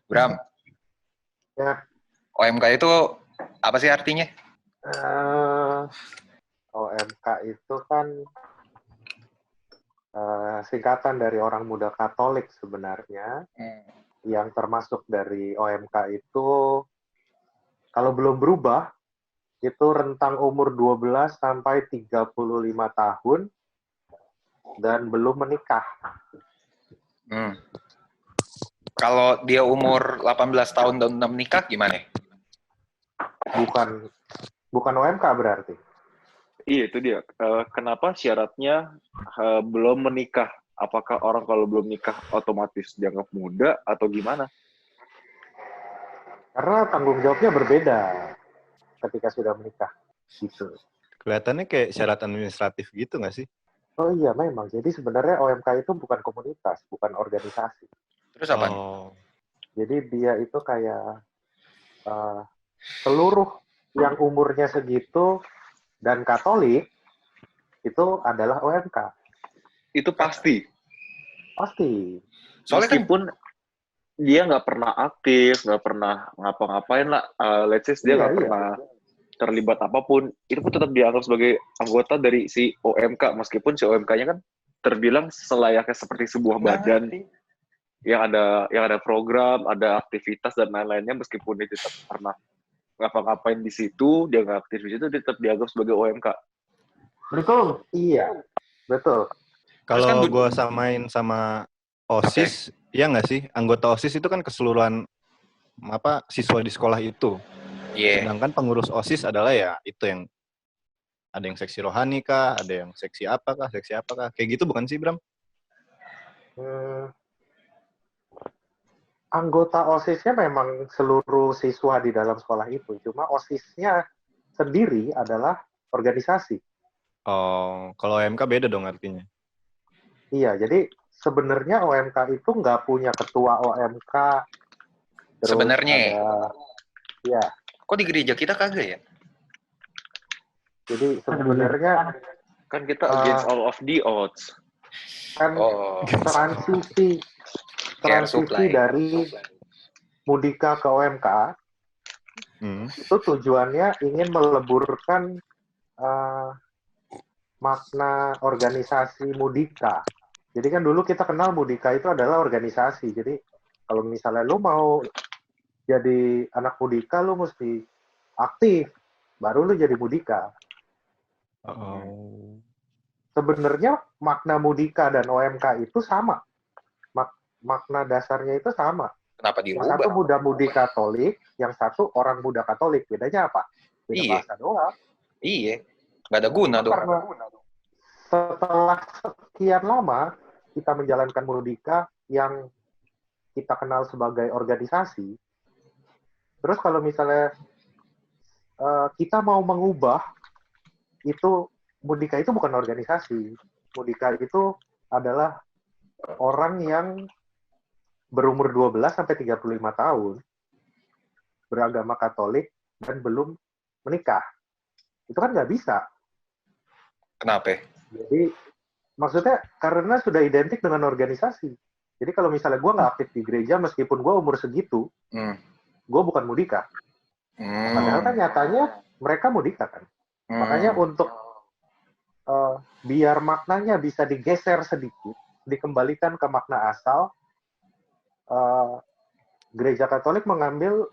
Bram, Ya, OMK itu apa sih artinya? OMK itu kan singkatan dari Orang Muda Katolik sebenarnya, yang termasuk dari OMK itu, kalau belum berubah, itu rentang umur 12 sampai 35 tahun dan belum menikah. Kalau dia umur 18 tahun dan udah menikah gimana? Bukan OMK berarti. Iya, itu dia. Kenapa syaratnya belum menikah? Apakah orang kalau belum nikah otomatis dianggap muda atau gimana? Karena tanggung jawabnya berbeda ketika sudah menikah. Gitu. Kelihatannya kayak syarat administratif gitu nggak sih? Oh iya, memang. Jadi sebenarnya OMK itu bukan komunitas, bukan organisasi. Terus apa? Jadi dia itu kayak seluruh yang umurnya segitu dan Katolik itu adalah OMK. Itu pasti. Pasti. Soalnya meskipun dia nggak pernah aktif, nggak pernah ngapa-ngapain lah. Let's say dia nggak pernah terlibat apapun, itu pun tetap dianggap sebagai anggota dari si OMK, meskipun si OMK-nya kan terbilang selayaknya seperti sebuah badan yang ada program, ada aktivitas dan lain-lainnya, meskipun dia tetap pernah ngapa-ngapain di situ, dia nggak aktif di situ, dia tetap dianggap sebagai OMK. Betul. Iya, betul. Kalau gue samain sama OSIS, ya nggak sih? Anggota OSIS itu kan keseluruhan siswa di sekolah itu. Sedangkan pengurus OSIS adalah ya itu yang ada yang seksi rohani kah, ada yang seksi apa kah, kayak gitu bukan sih, Bram? Anggota OSIS-nya memang seluruh siswa di dalam sekolah itu. Cuma OSIS-nya sendiri adalah organisasi. Oh, kalau OMK beda dong artinya. Iya, jadi sebenarnya OMK itu nggak punya ketua OMK. Sebenarnya. Ya. Kok di gereja kita kagak ya? Jadi sebenarnya kan kita against all of the odds. Kan transisi dari Mudika ke OMK itu tujuannya ingin meleburkan makna organisasi Mudika. Jadi kan dulu kita kenal Mudika itu adalah organisasi. Jadi kalau misalnya lu mau jadi anak Mudika, lu mesti aktif, baru lu jadi Mudika. Sebenarnya makna Mudika dan OMK itu sama. Makna dasarnya itu sama. Kenapa dirubah? Yang satu muda-mudi Katolik, yang satu orang muda Katolik. Bedanya apa? Beda bahasa doang. Iya. Nggak ada guna dong. Karena setelah sekian lama kita menjalankan Mudika yang kita kenal sebagai organisasi, terus kalau misalnya kita mau mengubah, itu Mudika itu bukan organisasi. Mudika itu adalah orang yang berumur 12 sampai 35 tahun, beragama Katolik, dan belum menikah. Itu kan nggak bisa. Kenapa? Jadi, maksudnya karena sudah identik dengan organisasi. Jadi kalau misalnya gue nggak aktif di gereja, meskipun gue umur segitu, gue bukan Mudika. Padahal kan nyatanya mereka Mudika kan. Makanya untuk biar maknanya bisa digeser sedikit, dikembalikan ke makna asal, Gereja Katolik mengambil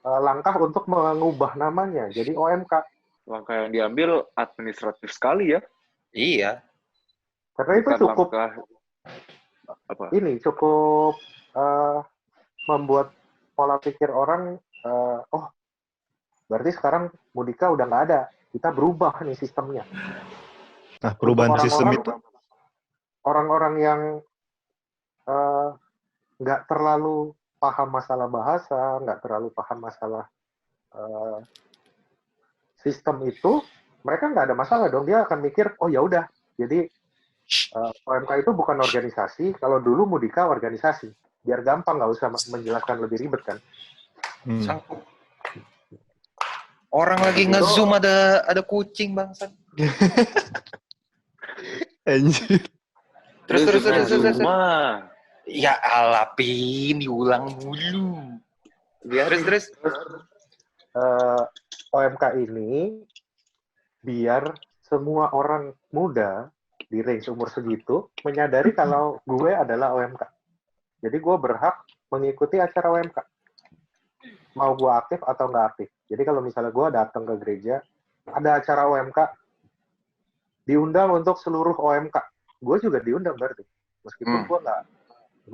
langkah untuk mengubah namanya jadi OMK. Langkah yang diambil administratif sekali ya. Iya. Karena itu cukup cukup membuat pola pikir orang, berarti sekarang Mudika udah nggak ada, kita berubah nih sistemnya. Nah, perubahan sistem itu orang-orang yang nggak terlalu paham masalah bahasa, nggak terlalu paham masalah sistem itu, mereka nggak ada masalah dong. Dia akan mikir, oh ya udah, jadi OMK itu bukan organisasi, kalau dulu Mudika organisasi. Biar gampang, nggak usah menjelaskan lebih ribet kan. Orang lagi nge-zoom ada kucing bangsat. Anjir. Terus. Ya alapin, diulang dulu. Terus. OMK ini biar semua orang muda di range umur segitu menyadari kalau gue adalah OMK. Jadi gue berhak mengikuti acara OMK. Mau gue aktif atau nggak aktif. Jadi kalau misalnya gue datang ke gereja, ada acara OMK, diundang untuk seluruh OMK. Gue juga diundang berarti. Meskipun gue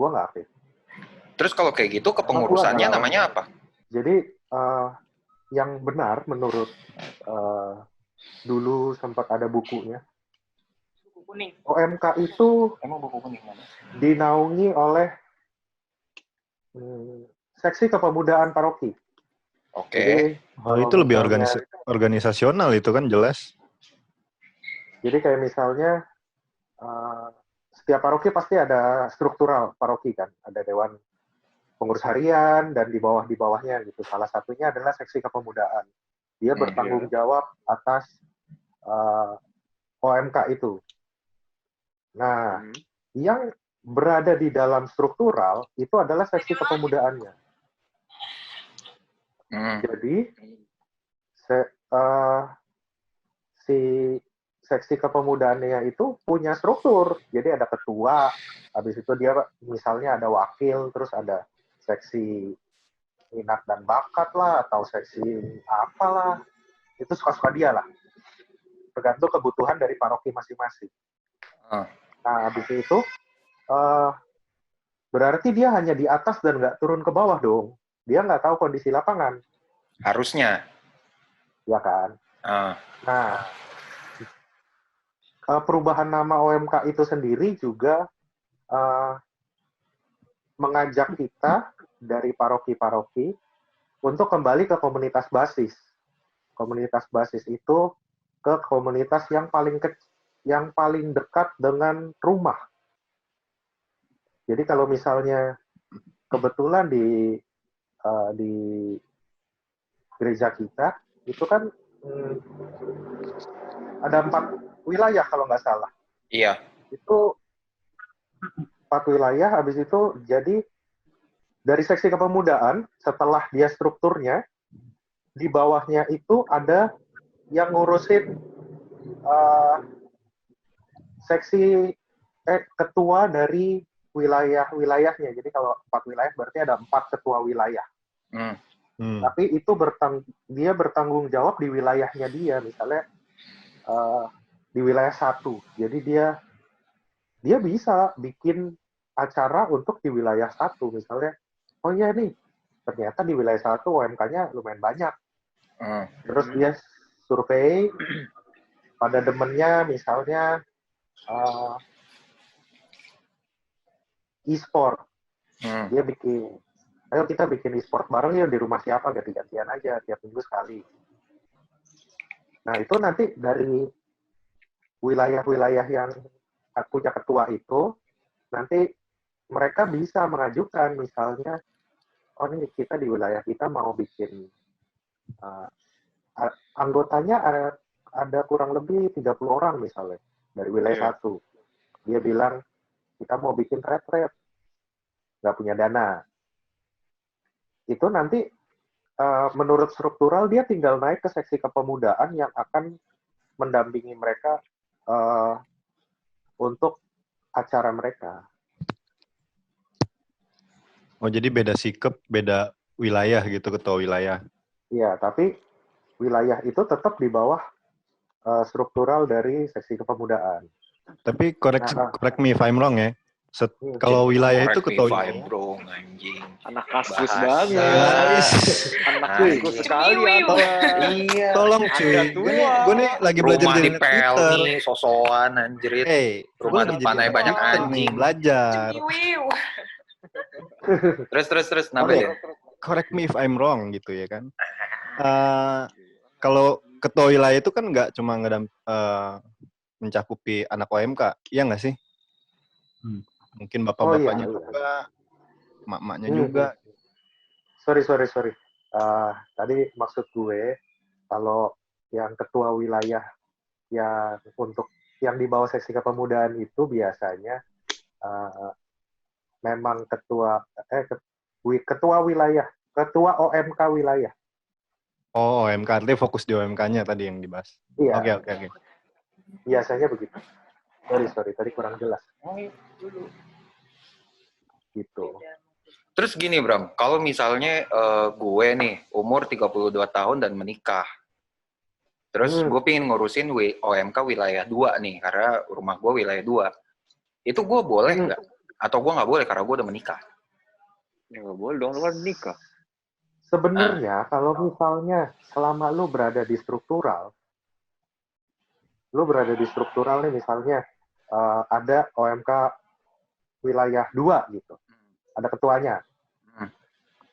nggak aktif. Terus kalau kayak gitu kepengurusannya namanya apa? Jadi yang benar menurut dulu sempat ada bukunya. Buku kuning. OMK itu emang buku kuning mana? Dinaungi oleh seksi kepemudaan paroki. Oke. Itu lebih organisasional itu kan jelas. Jadi kayak misalnya setiap paroki pasti ada struktural paroki kan, ada dewan pengurus harian dan di bawahnya gitu. Salah satunya adalah seksi kepemudaan. Dia bertanggung jawab atas OMK itu. Nah, yang berada di dalam struktural itu adalah seksi kepemudaan-nya. Jadi si seksi kepemudaannya itu punya struktur. Jadi ada ketua, habis itu dia misalnya ada wakil, terus ada seksi minat dan bakat lah, atau seksi apalah. Itu suka-suka dia lah. Tergantung kebutuhan dari paroki masing-masing. Nah, habis itu berarti dia hanya di atas dan nggak turun ke bawah dong. Dia nggak tahu kondisi lapangan. Harusnya. Ya kan? Nah, perubahan nama OMK itu sendiri juga mengajak kita dari paroki-paroki untuk kembali ke komunitas basis. Komunitas basis itu ke komunitas yang paling dekat dengan rumah. Jadi kalau misalnya kebetulan di gereja kita itu kan ada 4 wilayah kalau nggak salah. Iya. Itu 4 wilayah, habis itu jadi dari seksi kepemudaan setelah dia strukturnya di bawahnya itu ada yang ngurusin seksi ketua dari wilayahnya. Jadi kalau 4 wilayah berarti ada 4 ketua wilayah. Tapi itu dia bertanggung jawab di wilayahnya dia, misalnya di wilayah 1. Jadi dia bisa bikin acara untuk di wilayah 1, misalnya, oh iya nih, ternyata di wilayah 1 OMK-nya lumayan banyak. Terus dia survei pada demennya, misalnya e-sport. Dia bikin, ayo kita bikin e-sport bareng ya di rumah siapa, ganti-gantian aja, tiap minggu sekali. Nah, itu nanti dari wilayah-wilayah yang punya ketua itu, nanti mereka bisa mengajukan, misalnya, oh ini kita di wilayah kita mau bikin, anggotanya ada kurang lebih 30 orang misalnya, dari wilayah 1. Dia bilang, kita mau bikin retret, nggak punya dana. Itu nanti menurut struktural dia tinggal naik ke seksi kepemudaan yang akan mendampingi mereka untuk acara mereka. Oh, jadi beda sikap, beda wilayah gitu, ketua wilayah. Iya, tapi wilayah itu tetap di bawah struktural dari seksi kepemudaan. Tapi correct me if I'm wrong ya. Kalau wilayah itu ketua anak kasus banget. Anak kasus sekali Anda. Iya. Tolong cuy. Gue nih lagi belajar rumah di Twitter. Sosokan anjrit. Rumah depannya banyak anjing. Belajar. Terus namanya. Correct me if I'm wrong gitu ya kan. Kalau ketua wilayah itu kan nggak cuma mencakupi anak OMK, iya nggak sih? Mungkin bapak-bapaknya juga, mak-maknya juga. Sorry. Tadi maksud gue, kalau yang ketua wilayah yang untuk yang di bawah seksi kepemudaan itu biasanya memang ketua wilayah, ketua OMK wilayah. Oh, OMK, artinya fokus di OMK-nya tadi yang dibahas. Iya. Oke. Biasanya begitu. Sorry, tadi kurang jelas. Gitu. Terus gini, Bram, kalau misalnya gue nih, umur 32 tahun dan menikah, terus gue pengen ngurusin OMK wilayah 2 nih, karena rumah gue wilayah 2. Itu gue boleh nggak? Atau gue nggak boleh karena gue udah menikah? Ya nggak boleh dong, lu kan nikah. Sebenarnya kalau misalnya selama lu berada di struktural nih misalnya ada OMK wilayah 2 gitu. Ada ketuanya.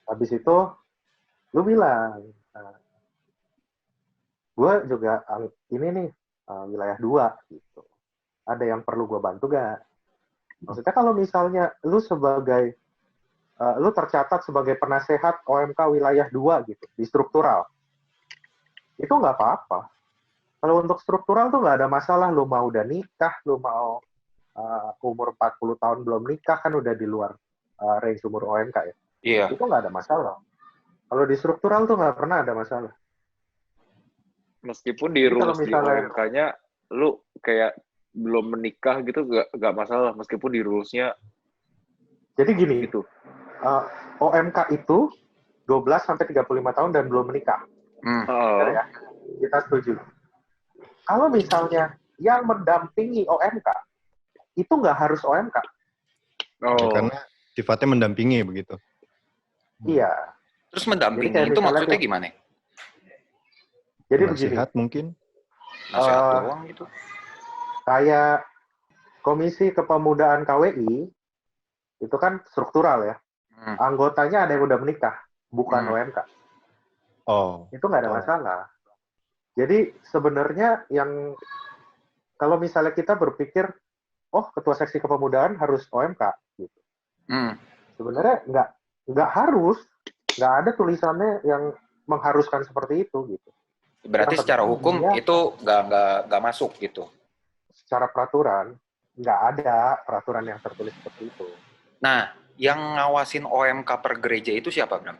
Habis itu lu bilang, gue juga ini nih wilayah 2 gitu. Ada yang perlu gue bantu gak? Maksudnya kalau misalnya lu sebagai lu tercatat sebagai penasehat OMK wilayah 2 gitu di struktural, itu nggak apa-apa. Kalau untuk struktural tuh nggak ada masalah. Lu mau udah nikah, lu mau umur 40 tahun belum nikah, kan udah di luar range umur OMK ya. Iya. Itu nggak ada masalah. Kalau di struktural tuh nggak pernah ada masalah. Meskipun di rules di OMK-nya, lu kayak belum menikah gitu nggak masalah. Meskipun di rules-nya. Jadi gini, gitu. OMK itu 12-35 tahun dan belum menikah. Benar ya? Kita setuju. Kalau misalnya yang mendampingi OMK, itu nggak harus OMK. Ya, karena sifatnya mendampingi begitu. Iya. Terus mendampingi itu maksudnya gimana? Jadi nasihat begini. Mungkin. Nasihat doang gitu. Kayak Komisi Kepemudaan KWI, itu kan struktural ya. Anggotanya ada yang udah menikah, bukan OMK. Itu nggak ada masalah. Jadi sebenarnya yang kalau misalnya kita berpikir, oh ketua seksi kepemudaan harus OMK gitu. Sebenarnya nggak harus, nggak ada tulisannya yang mengharuskan seperti itu gitu. Berarti secara hukum itu nggak masuk gitu. Secara peraturan nggak ada peraturan yang tertulis seperti itu. Nah, yang ngawasin OMK per gereja itu siapa, Bram?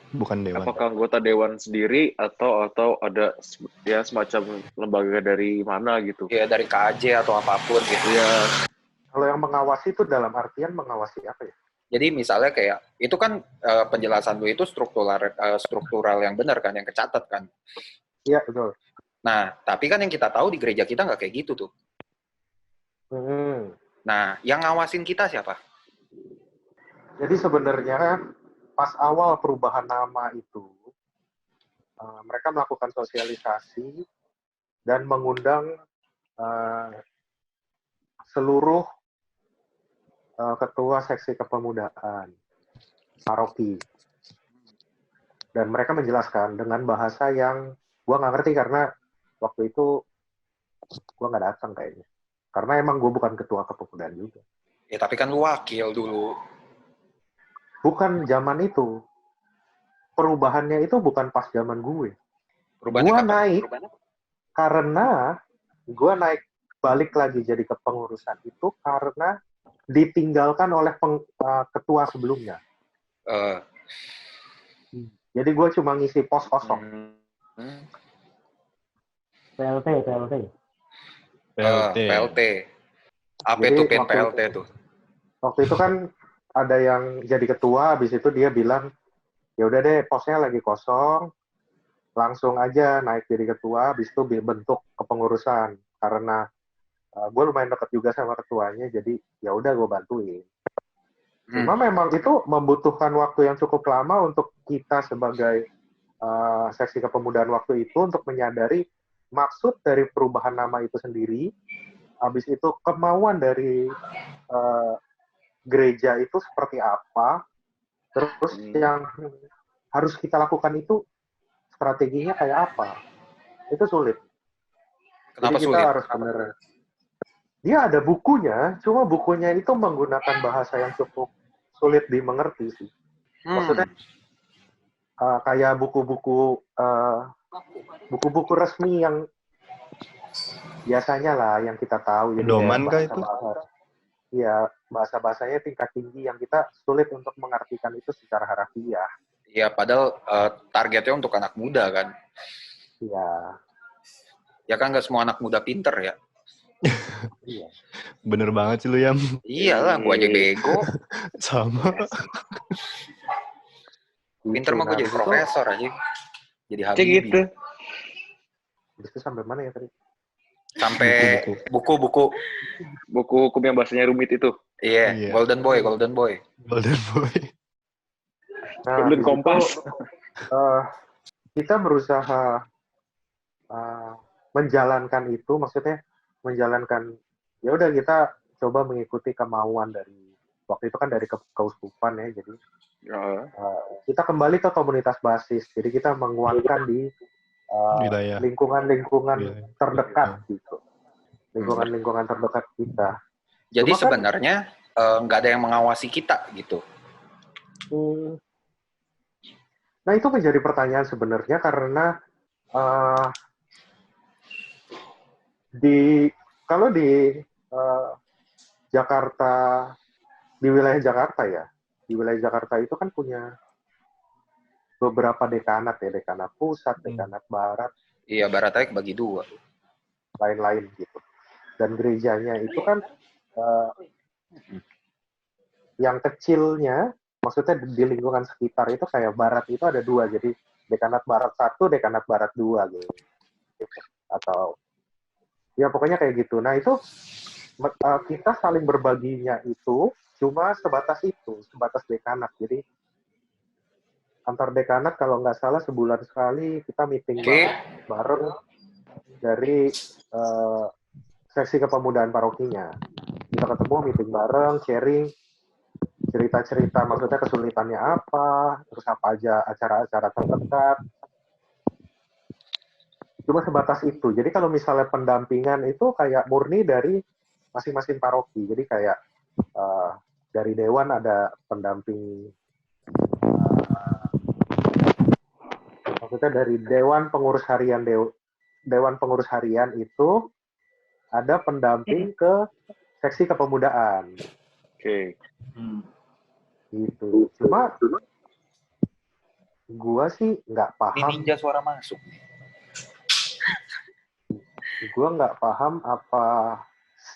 Bukan dewan. Apakah anggota dewan sendiri atau ada ya semacam lembaga dari mana gitu? Ya dari KAJ atau apapun gitu. Ya. Kalau yang mengawasi itu dalam artian mengawasi apa ya? Jadi misalnya kayak itu kan penjelasan lu itu struktural yang benar kan, yang kecatat kan? Iya betul. Nah, tapi kan yang kita tahu di gereja kita nggak kayak gitu tuh. Nah, yang ngawasin kita siapa? Jadi sebenarnya pas awal perubahan nama itu, mereka melakukan sosialisasi dan mengundang seluruh ketua seksi kepemudaan paroki. Dan mereka menjelaskan dengan bahasa yang gue nggak ngerti karena waktu itu gue nggak datang kayaknya. Karena emang gue bukan ketua kepemudaan juga. Ya tapi kan lu wakil dulu. Bukan zaman itu. Perubahannya itu bukan pas zaman gue. Perubahannya gue kapan? naik karena gue naik balik lagi jadi kepengurusan itu karena ditinggalkan oleh ketua sebelumnya. Jadi gue cuma ngisi pos kosong. PLT. Apa itu PLT tuh? Waktu itu kan ada yang jadi ketua, habis itu dia bilang, ya udah deh posnya lagi kosong, langsung aja naik jadi ketua, habis itu bentuk kepengurusan. Karena gue lumayan dekat juga sama ketuanya, jadi ya udah gue bantuin. Cuma memang itu membutuhkan waktu yang cukup lama untuk kita sebagai seksi kepemudaan waktu itu untuk menyadari maksud dari perubahan nama itu sendiri, habis itu kemauan dari gereja itu seperti apa, terus yang harus kita lakukan itu strateginya kayak apa. Itu sulit. Kenapa jadi kita sulit? harus benar. Dia ada bukunya, cuma bukunya itu menggunakan bahasa yang cukup sulit dimengerti sih. Maksudnya kayak buku-buku resmi yang biasanya lah yang kita tahu. Pedoman kah itu? Iya, bahasa-bahasanya tingkat tinggi yang kita sulit untuk mengartikan itu secara harafiah. Iya, padahal targetnya untuk anak muda kan. Iya. Ya kan nggak semua anak muda pinter ya. Iya. Bener banget sih lu, Yam. Iyalah, gua aja bego. Sama. Pinter mah gua jadi profesor aja. Jadi Kayak Habibie. gitu. Itu sampai mana ya tadi? Sampai buku-buku Buku hukum yang bahasanya rumit itu. Iya, Golden Boy. Golden Boy. Nah, Golden Kompas. Kita berusaha menjalankan itu, maksudnya menjalankan, ya udah kita coba mengikuti kemauan dari waktu itu kan dari keuskupan ya, jadi kita kembali ke komunitas basis, jadi kita menguatkan di lingkungan-lingkungan terdekat gitu, lingkungan-lingkungan terdekat kita. Jadi cuma sebenarnya nggak ada yang mengawasi kita gitu. Nah itu menjadi pertanyaan sebenarnya karena kalau di Jakarta, di wilayah Jakarta ya, di wilayah Jakarta itu kan punya beberapa dekanat ya, dekanat pusat, dekanat barat. Iya, barat aja bagi dua. Lain-lain gitu. Dan gerejanya itu kan yang kecilnya, maksudnya di lingkungan sekitar itu kayak barat itu ada dua, jadi dekanat barat 1, dekanat barat 2 gitu. Atau ya pokoknya kayak gitu. Nah itu kita saling berbaginya itu cuma sebatas dekanat. Jadi antar dekanat kalau nggak salah sebulan sekali kita meeting bareng dari seksi kepemudaan parokinya. Kita ketemu, meeting bareng, sharing cerita-cerita, maksudnya kesulitannya apa, terus apa aja acara-acara terdekat. Cuma sebatas itu. Jadi kalau misalnya pendampingan itu kayak murni dari masing-masing paroki. Jadi kayak dari dewan ada pendamping, maksudnya dari dewan pengurus harian itu ada pendamping ke seksi kepemudaan. Oke. Gitu. Cuma gua sih nggak paham. Ini ninja suara masuk. Gua nggak paham apa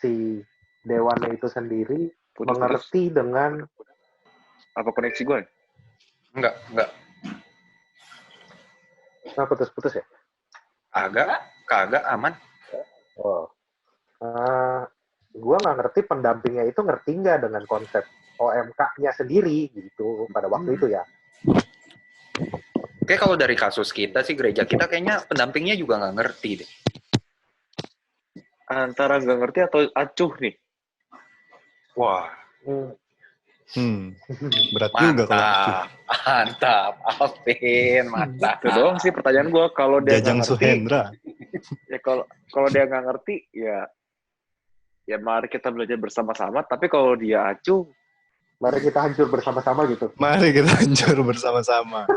si dewannya itu sendiri mengerti dengan apa koneksi gue? Enggak. Nah, putus-putus ya? Kagak aman. Oh. Gua nggak ngerti pendampingnya itu ngerti nggak dengan konsep OMK-nya sendiri gitu pada waktu itu ya. Oke, kalau dari kasus kita sih, gereja kita kayaknya pendampingnya juga nggak ngerti deh. Antara nggak ngerti atau acuh nih? Wah. Berat juga kalau acuh. Mantap, Alvin, mantap. Itu doang sih pertanyaan gue. Kalau dia Jajang nggak ngerti, Suhendra. Ya kalau dia nggak ngerti, ya mari kita belajar bersama-sama. Tapi kalau dia acuh, mari kita hancur bersama-sama gitu. Mari kita hancur bersama-sama.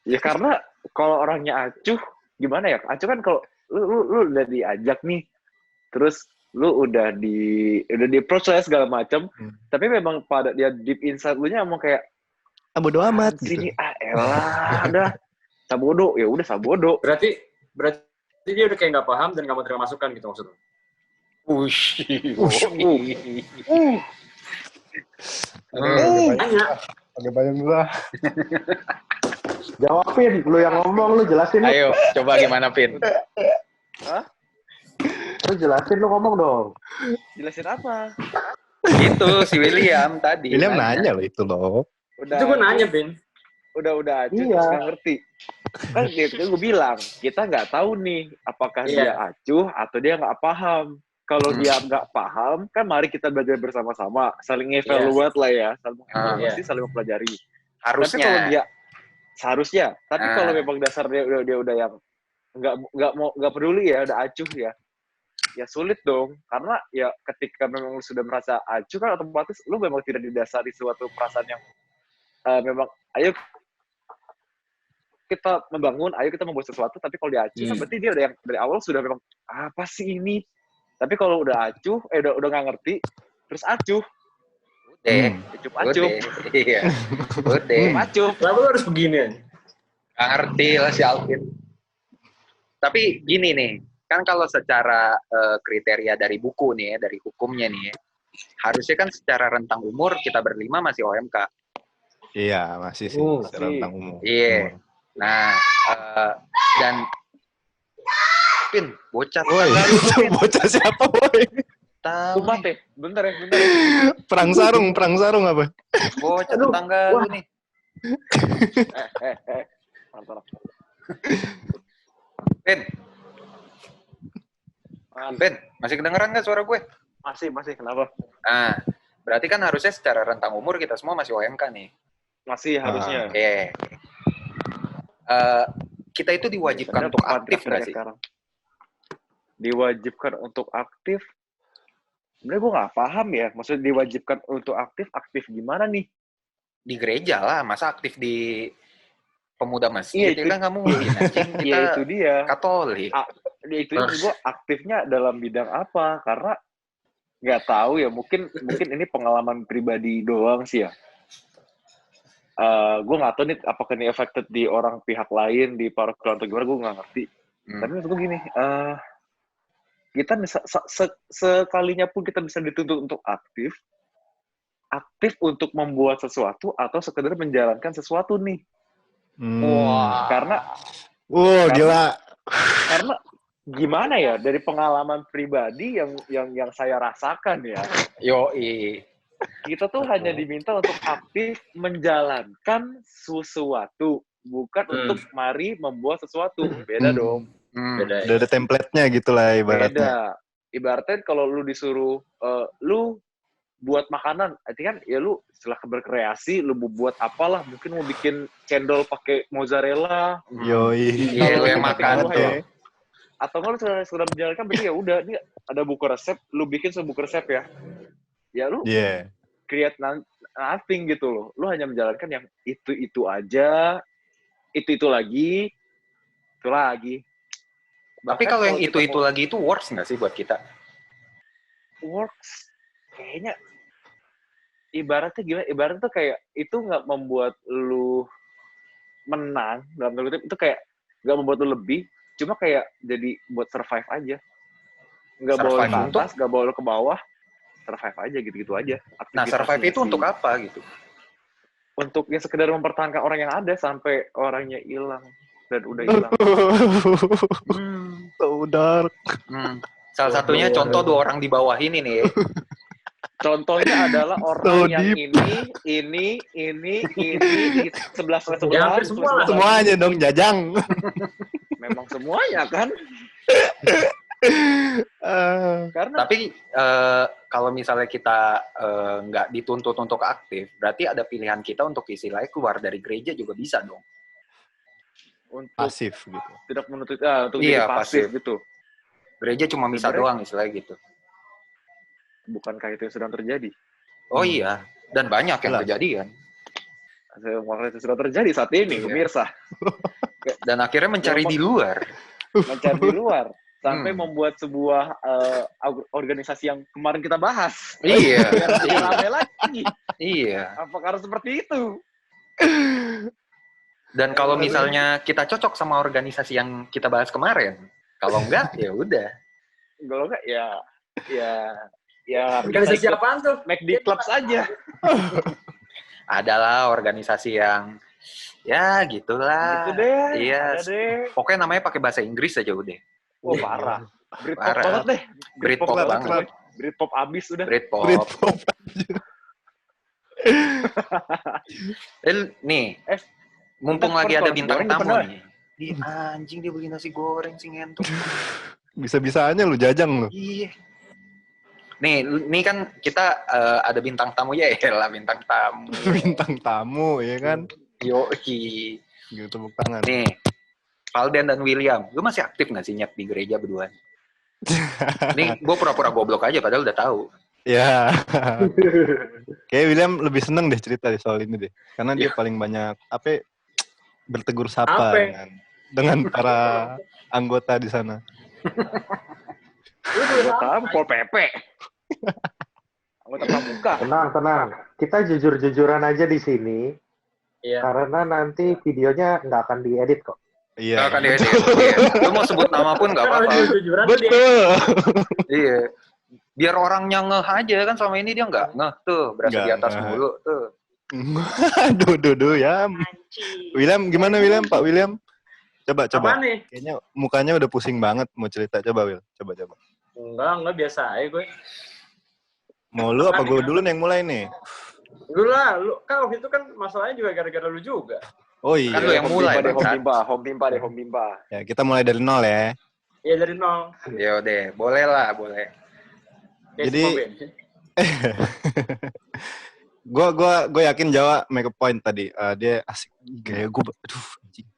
Ya karena kalau orangnya acuh, gimana ya? Acuh kan kalau lu udah diajak nih, terus lu udah diproses segala macam, tapi memang pada dia deep inside lu nya emang kayak bodo amat sini gitu. Elah, udah sabodo, ya udah sabodo. Berarti dia udah kayak nggak paham dan nggak mau terima masukan gitu maksudnya. Pakai bayang gua. Jawabin, lu yang ngomong, lu jelasin. Ayo, coba gimana, Pin? Hah? Lu jelasin, lu ngomong dong. Jelasin apa? Itu si William tadi. William nanya loh itu loh. Itu gue nanya, Pin. Udah acuh terus nggak ngerti. Kan gue bilang, kita nggak tahu nih apakah dia acuh atau dia nggak paham. Kalau dia nggak paham, kan mari kita belajar bersama-sama, saling evaluate lah ya, saling mempelajari. Harusnya. Tapi kalau dia seharusnya, tapi kalau memang dasarnya dia udah yang nggak peduli ya, udah acuh ya sulit dong. Karena ya ketika memang lu sudah merasa acuh kan otomatis lu memang tidak didasari suatu perasaan yang memang ayo kita membangun, ayo kita membuat sesuatu. Tapi kalau dia acuh, berarti dia udah yang dari awal sudah memang apa sih ini? Tapi kalau udah acuh, udah nggak ngerti, terus acuh, Acup-acup. Iya. Udah. Acup. Kenapa lu harus beginian? Nggak ngerti lah si Alvin. Tapi gini nih, kan kalau secara kriteria dari buku nih ya, dari hukumnya nih ya, harusnya kan secara rentang umur kita berlima masih OMK. Iya, masih sih. Secara rentang umur. Iya. Nah, dan Pin, bocah. Woi, bocah siapa, woi? Sumpah teh, bentar ya. Perang sarung apa? Bocah tetangga lu nih. Mantap. Ben, masih kedengeran nggak suara gue? Masih, kenapa? Nah, berarti kan harusnya secara rentang umur kita semua masih OMK nih. Masih harusnya. Kita itu diwajibkan untuk aktif nggak sih? Sekarang. Diwajibkan untuk aktif? Sebenarnya gue nggak paham ya. Maksudnya diwajibkan untuk aktif gimana nih? Di gereja lah, masa aktif di pemuda masjid? Iya, kan nggak mungkin. Kita itu dia. Katolik. Itu gue aktifnya dalam bidang apa? Karena nggak tahu ya. Mungkin ini pengalaman pribadi doang sih ya. Gue nggak tahu nih apakah ini affected di orang pihak lain, di paroki atau gimana, gue nggak ngerti. Tapi menurut gue gini, kita bisa sekalinya pun kita bisa dituntut untuk aktif untuk membuat sesuatu atau sekedar menjalankan sesuatu nih. Wah, karena gila. Karena gimana ya, dari pengalaman pribadi yang saya rasakan ya. Kita tuh hanya diminta untuk aktif menjalankan sesuatu, bukan untuk mari membuat sesuatu. Beda dong. Beda. Udah ada template-nya gitu lah ibaratnya. Beda. Ibaratnya kalau lu disuruh lu buat makanan, artinya kan ya lu setelah berkreasi, lu buat apalah, mungkin mau bikin cendol pakai mozzarella. Yoi. Iya, lu yang makan tuh. Atau kalau sudah menjalankan, berarti ya udah, ini ada buku resep, lu bikin sebuku resep ya. Ya lu create nothing gitu loh. Lu hanya menjalankan yang itu aja, itu lagi. Tapi kalau yang itu lagi itu works nggak sih buat kita? Works. Kayaknya ibaratnya gimana? Ibaratnya tuh kayak itu nggak membuat lu menang dalam tanda kutip, itu kayak nggak membuat lu lebih, cuma kayak jadi buat survive aja. Nggak bawa lu ke atas, nggak bawa lu ke bawah, survive aja gitu-gitu aja. Nah, survive itu untuk apa gitu? Untuk ya sekedar mempertahankan orang yang ada sampai orangnya hilang dan udah hilang. So dark. Salah satunya contoh 2 orang di bawah ini nih. Contohnya adalah orang yang ini di sebelah. Ya, semuanya dong, Jajang. Memang semuanya kan. Tapi kalau misalnya kita nggak dituntut untuk aktif, berarti ada pilihan kita untuk istilahnya keluar dari gereja juga bisa dong. Untuk pasif gitu. Tidak menuntut untuk jadi pasif gitu. Gereja cuma misa doang istilahnya gitu. Bukankah itu yang sedang terjadi? Oh iya, dan banyak yang kejadian. Makanya itu sudah terjadi saat ini, pemirsa. Dan akhirnya mencari di luar. Mencari di luar. Sampai membuat sebuah organisasi yang kemarin kita bahas. Iya. Yang ramai lagi. Iya. Apakah harus seperti itu? Dan kalau misalnya kita cocok sama organisasi yang kita bahas kemarin, kalau enggak, ya udah. Kalau enggak, ya organisasi apaan tuh? McD Club saja. Adalah organisasi yang ya gitulah. Gitu deh. Iya. Pokoknya namanya pakai bahasa Inggris aja udah. Oh, parah. Britpop banget deh. Britpop banget. Britpop abis udah. Britpop. Nih, mumpung lagi ada bintang tamu nih. Anjing dia beli nasi goreng sih ngentuk. Bisa-bisanya lu Jajang lu. Iya. Nih kan kita ada bintang tamu ya lah bintang tamu. Bintang tamu ya kan. Yoi. Gitu tepuk tangan. Nih, Valden dan William, lu masih aktif nggak sih nyet di gereja berdua? Nih gue pura-pura goblok aja padahal udah tahu. Ya. Kayak William lebih seneng deh cerita soal ini deh. Karena dia paling banyak bertegur sapa dengan para anggota di sana. Anggota Pol PP. Anggota pramuka. Tenang. Kita jujur-jujuran aja di sini. Iya. Karena nanti videonya nggak akan diedit kok. Iya. Nggak akan diedit. Iya. Lu mau sebut nama pun nggak apa-apa. Betul. Iya. Biar orangnya ngeh aja kan, selama ini dia nggak ngeh tuh, berasa di atas mulu tuh. Aduh, ya. William, gimana William? Pak William? Coba. Apa nih? Kayaknya mukanya udah pusing banget mau cerita. Coba, Will. Coba. Enggak biasa aja gue. Mau lu apa gue dulu nih yang mulai nih? Lu lah, lu kan waktu itu kan masalahnya juga gara-gara lu juga. Oh iya. Kan lu yang mulai, Home Pimpa. Ya, kita mulai dari nol ya. Iya dari nol. Ya udah, boleh lah, boleh. Jadi gue yakin Jawa make a point tadi. Dia asik gaya gue. Aduh, anjing.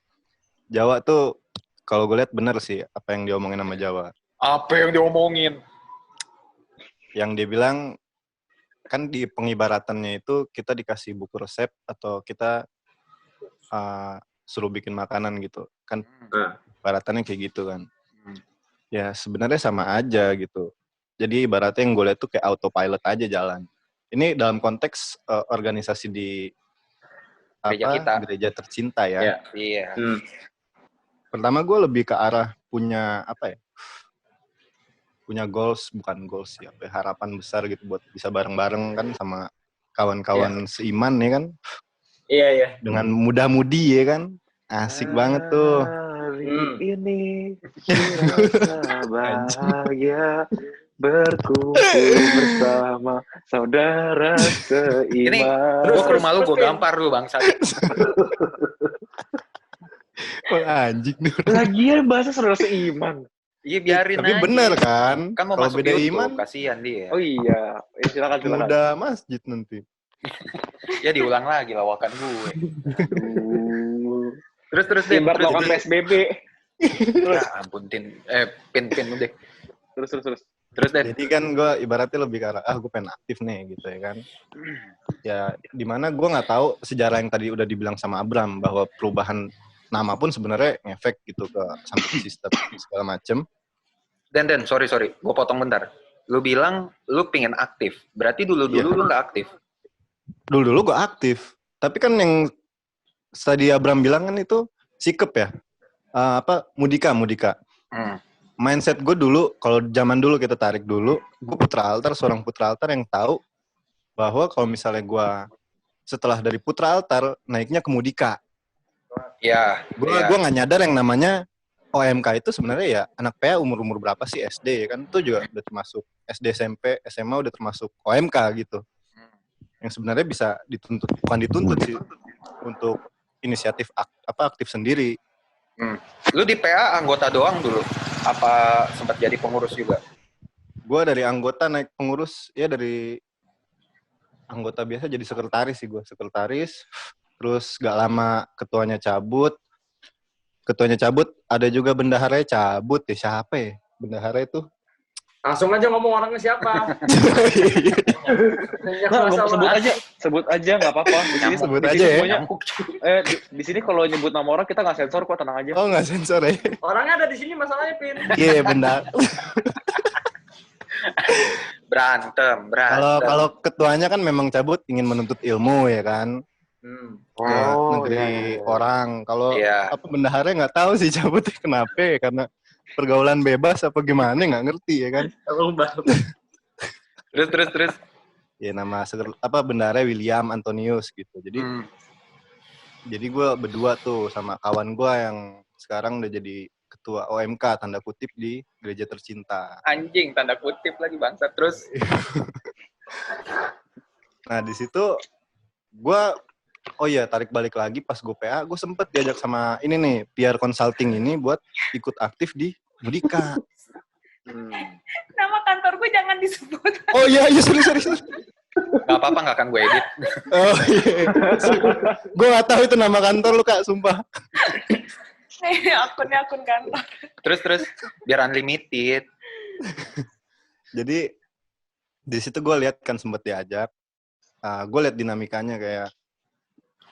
Jawa tuh kalau gue lihat bener sih apa yang diomongin sama Jawa. Apa yang diomongin? Yang dia bilang kan di pengibaratannya itu kita dikasih buku resep atau kita suruh bikin makanan gitu. Kan ibaratannya kayak gitu kan. Ya sebenarnya sama aja gitu. Jadi ibaratnya yang gue lihat tuh kayak autopilot aja jalan. Ini dalam konteks organisasi di gereja tercinta ya. Iya. Pertama gue lebih ke arah punya punya goals, bukan goals ya, harapan besar gitu buat bisa bareng-bareng kan sama kawan-kawan seiman ya kan. Iya. Dengan muda-mudi ya kan. Asik banget tuh. Ini rasa bahagia berkumpul bersama saudara seiman. Ini gue ke rumah lu, gue gampar lu bangsat. Anjing nih. Lagian bahasa saudara seiman. Iya biarin tapi aja. bener kan? Kan mau kalau masuk beda YouTube, iman, kasihan dia. Oh iya, silakan. Udah masjid nanti. Ya diulang lagi lawakan gue. Terus deh. Timbar lawakan PSBB. Terus ampun pin udah. Terus deh. Jadi kan gue ibaratnya lebih ke arah, gue pengen aktif nih gitu ya kan. Ya dimana gue nggak tahu sejarah yang tadi udah dibilang sama Abram bahwa perubahan nama pun sebenarnya ngefek gitu ke sampai sistem segala macem. Dan sorry, gue potong bentar. Lu bilang lu pingin aktif, berarti dulu lu nggak aktif? Dulu gue aktif, tapi kan yang tadi Abram bilang kan itu sikep ya, mudika. Mindset gue dulu, kalau zaman dulu kita tarik dulu, gue seorang putra altar yang tahu bahwa kalau misalnya gue setelah dari putra altar naiknya ke mudika. Ya. Gue nggak nyadar yang namanya OMK itu sebenarnya ya anak PA umur berapa sih SD ya kan, itu juga udah termasuk SD, SMP, SMA udah termasuk OMK gitu. Yang sebenarnya bisa bukan dituntut sih untuk inisiatif aktif sendiri. Lu di PA anggota doang dulu? Apa sempat jadi pengurus juga? Gue dari anggota naik pengurus, ya dari anggota biasa jadi sekretaris sih gue. Sekretaris, terus gak lama ketuanya cabut, ada juga bendaharanya cabut ya, siapa ya bendahara itu? Langsung aja ngomong orangnya siapa. Sebut aja nggak apa-apa. Di sini sebut aja ya. Semuanya, di sini kalau nyebut nama orang kita nggak sensor kok, tenang aja. Oh nggak sensor ya? Orangnya ada di sini masalahnya, Pin. Iya benar. Berantem. Kalau ketuanya kan memang cabut ingin menuntut ilmu ya kan. Ke negeri orang. Kalau bendahara nggak tahu sih cabutnya kenapa ya, karena pergaulan bebas apa gimana nggak ngerti ya kan. Terus. Ya nama bendahara William Antonius gitu. Jadi gue berdua tuh sama kawan gue yang sekarang udah jadi ketua OMK tanda kutip di gereja tercinta. Anjing tanda kutip lagi bangsat. Terus. Nah di situ gue tarik balik lagi pas gue PA, gue sempet diajak sama ini nih, PR Consulting ini buat ikut aktif di Mudika. Nama kantor gue jangan disebut. Oh iya, sorry. Gak apa-apa, gak akan gue edit. Oh iya. Gue gak tahu itu nama kantor lu, Kak, sumpah. Akunnya akun kantor. Terus, biar unlimited. Jadi, di situ gue lihat kan sempet diajak. Gue lihat dinamikanya kayak,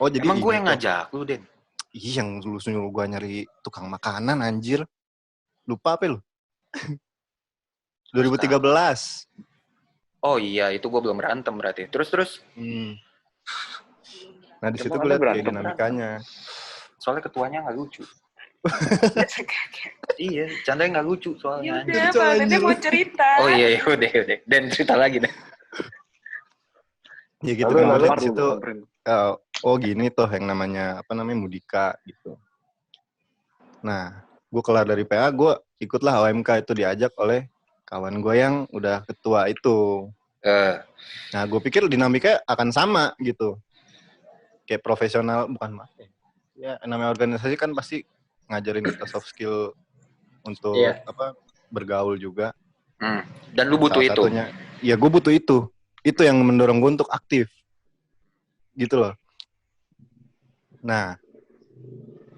jadi emang gue yang ngajak lu, Den? Iya, yang lu suruh gue nyari tukang makanan, anjir. Lupa apa lu? 2013. Oh iya, itu gue belum berantem berarti. Terus. Nah di situ gue lihat kayak dinamikanya. Soalnya ketuanya nggak lucu. Iya, candanya nggak lucu soalnya. Ya udah, Pak Tete mau cerita. Oh iya, udah. Dan cerita lagi deh. Ya gitu kan, gue lihat di situ. Oh gini tuh yang namanya Mudika gitu. Nah, gue kelar dari PA, gue ikutlah OMK itu diajak oleh kawan gue yang udah ketua itu. Nah, gue pikir dinamika akan sama gitu. Kayak profesional, bukan apa ya, namanya organisasi kan pasti ngajarin kita soft skill untuk bergaul juga. Dan lu butuh itu? Ya gue butuh itu. Itu yang mendorong gue untuk aktif. Gitu loh. Nah,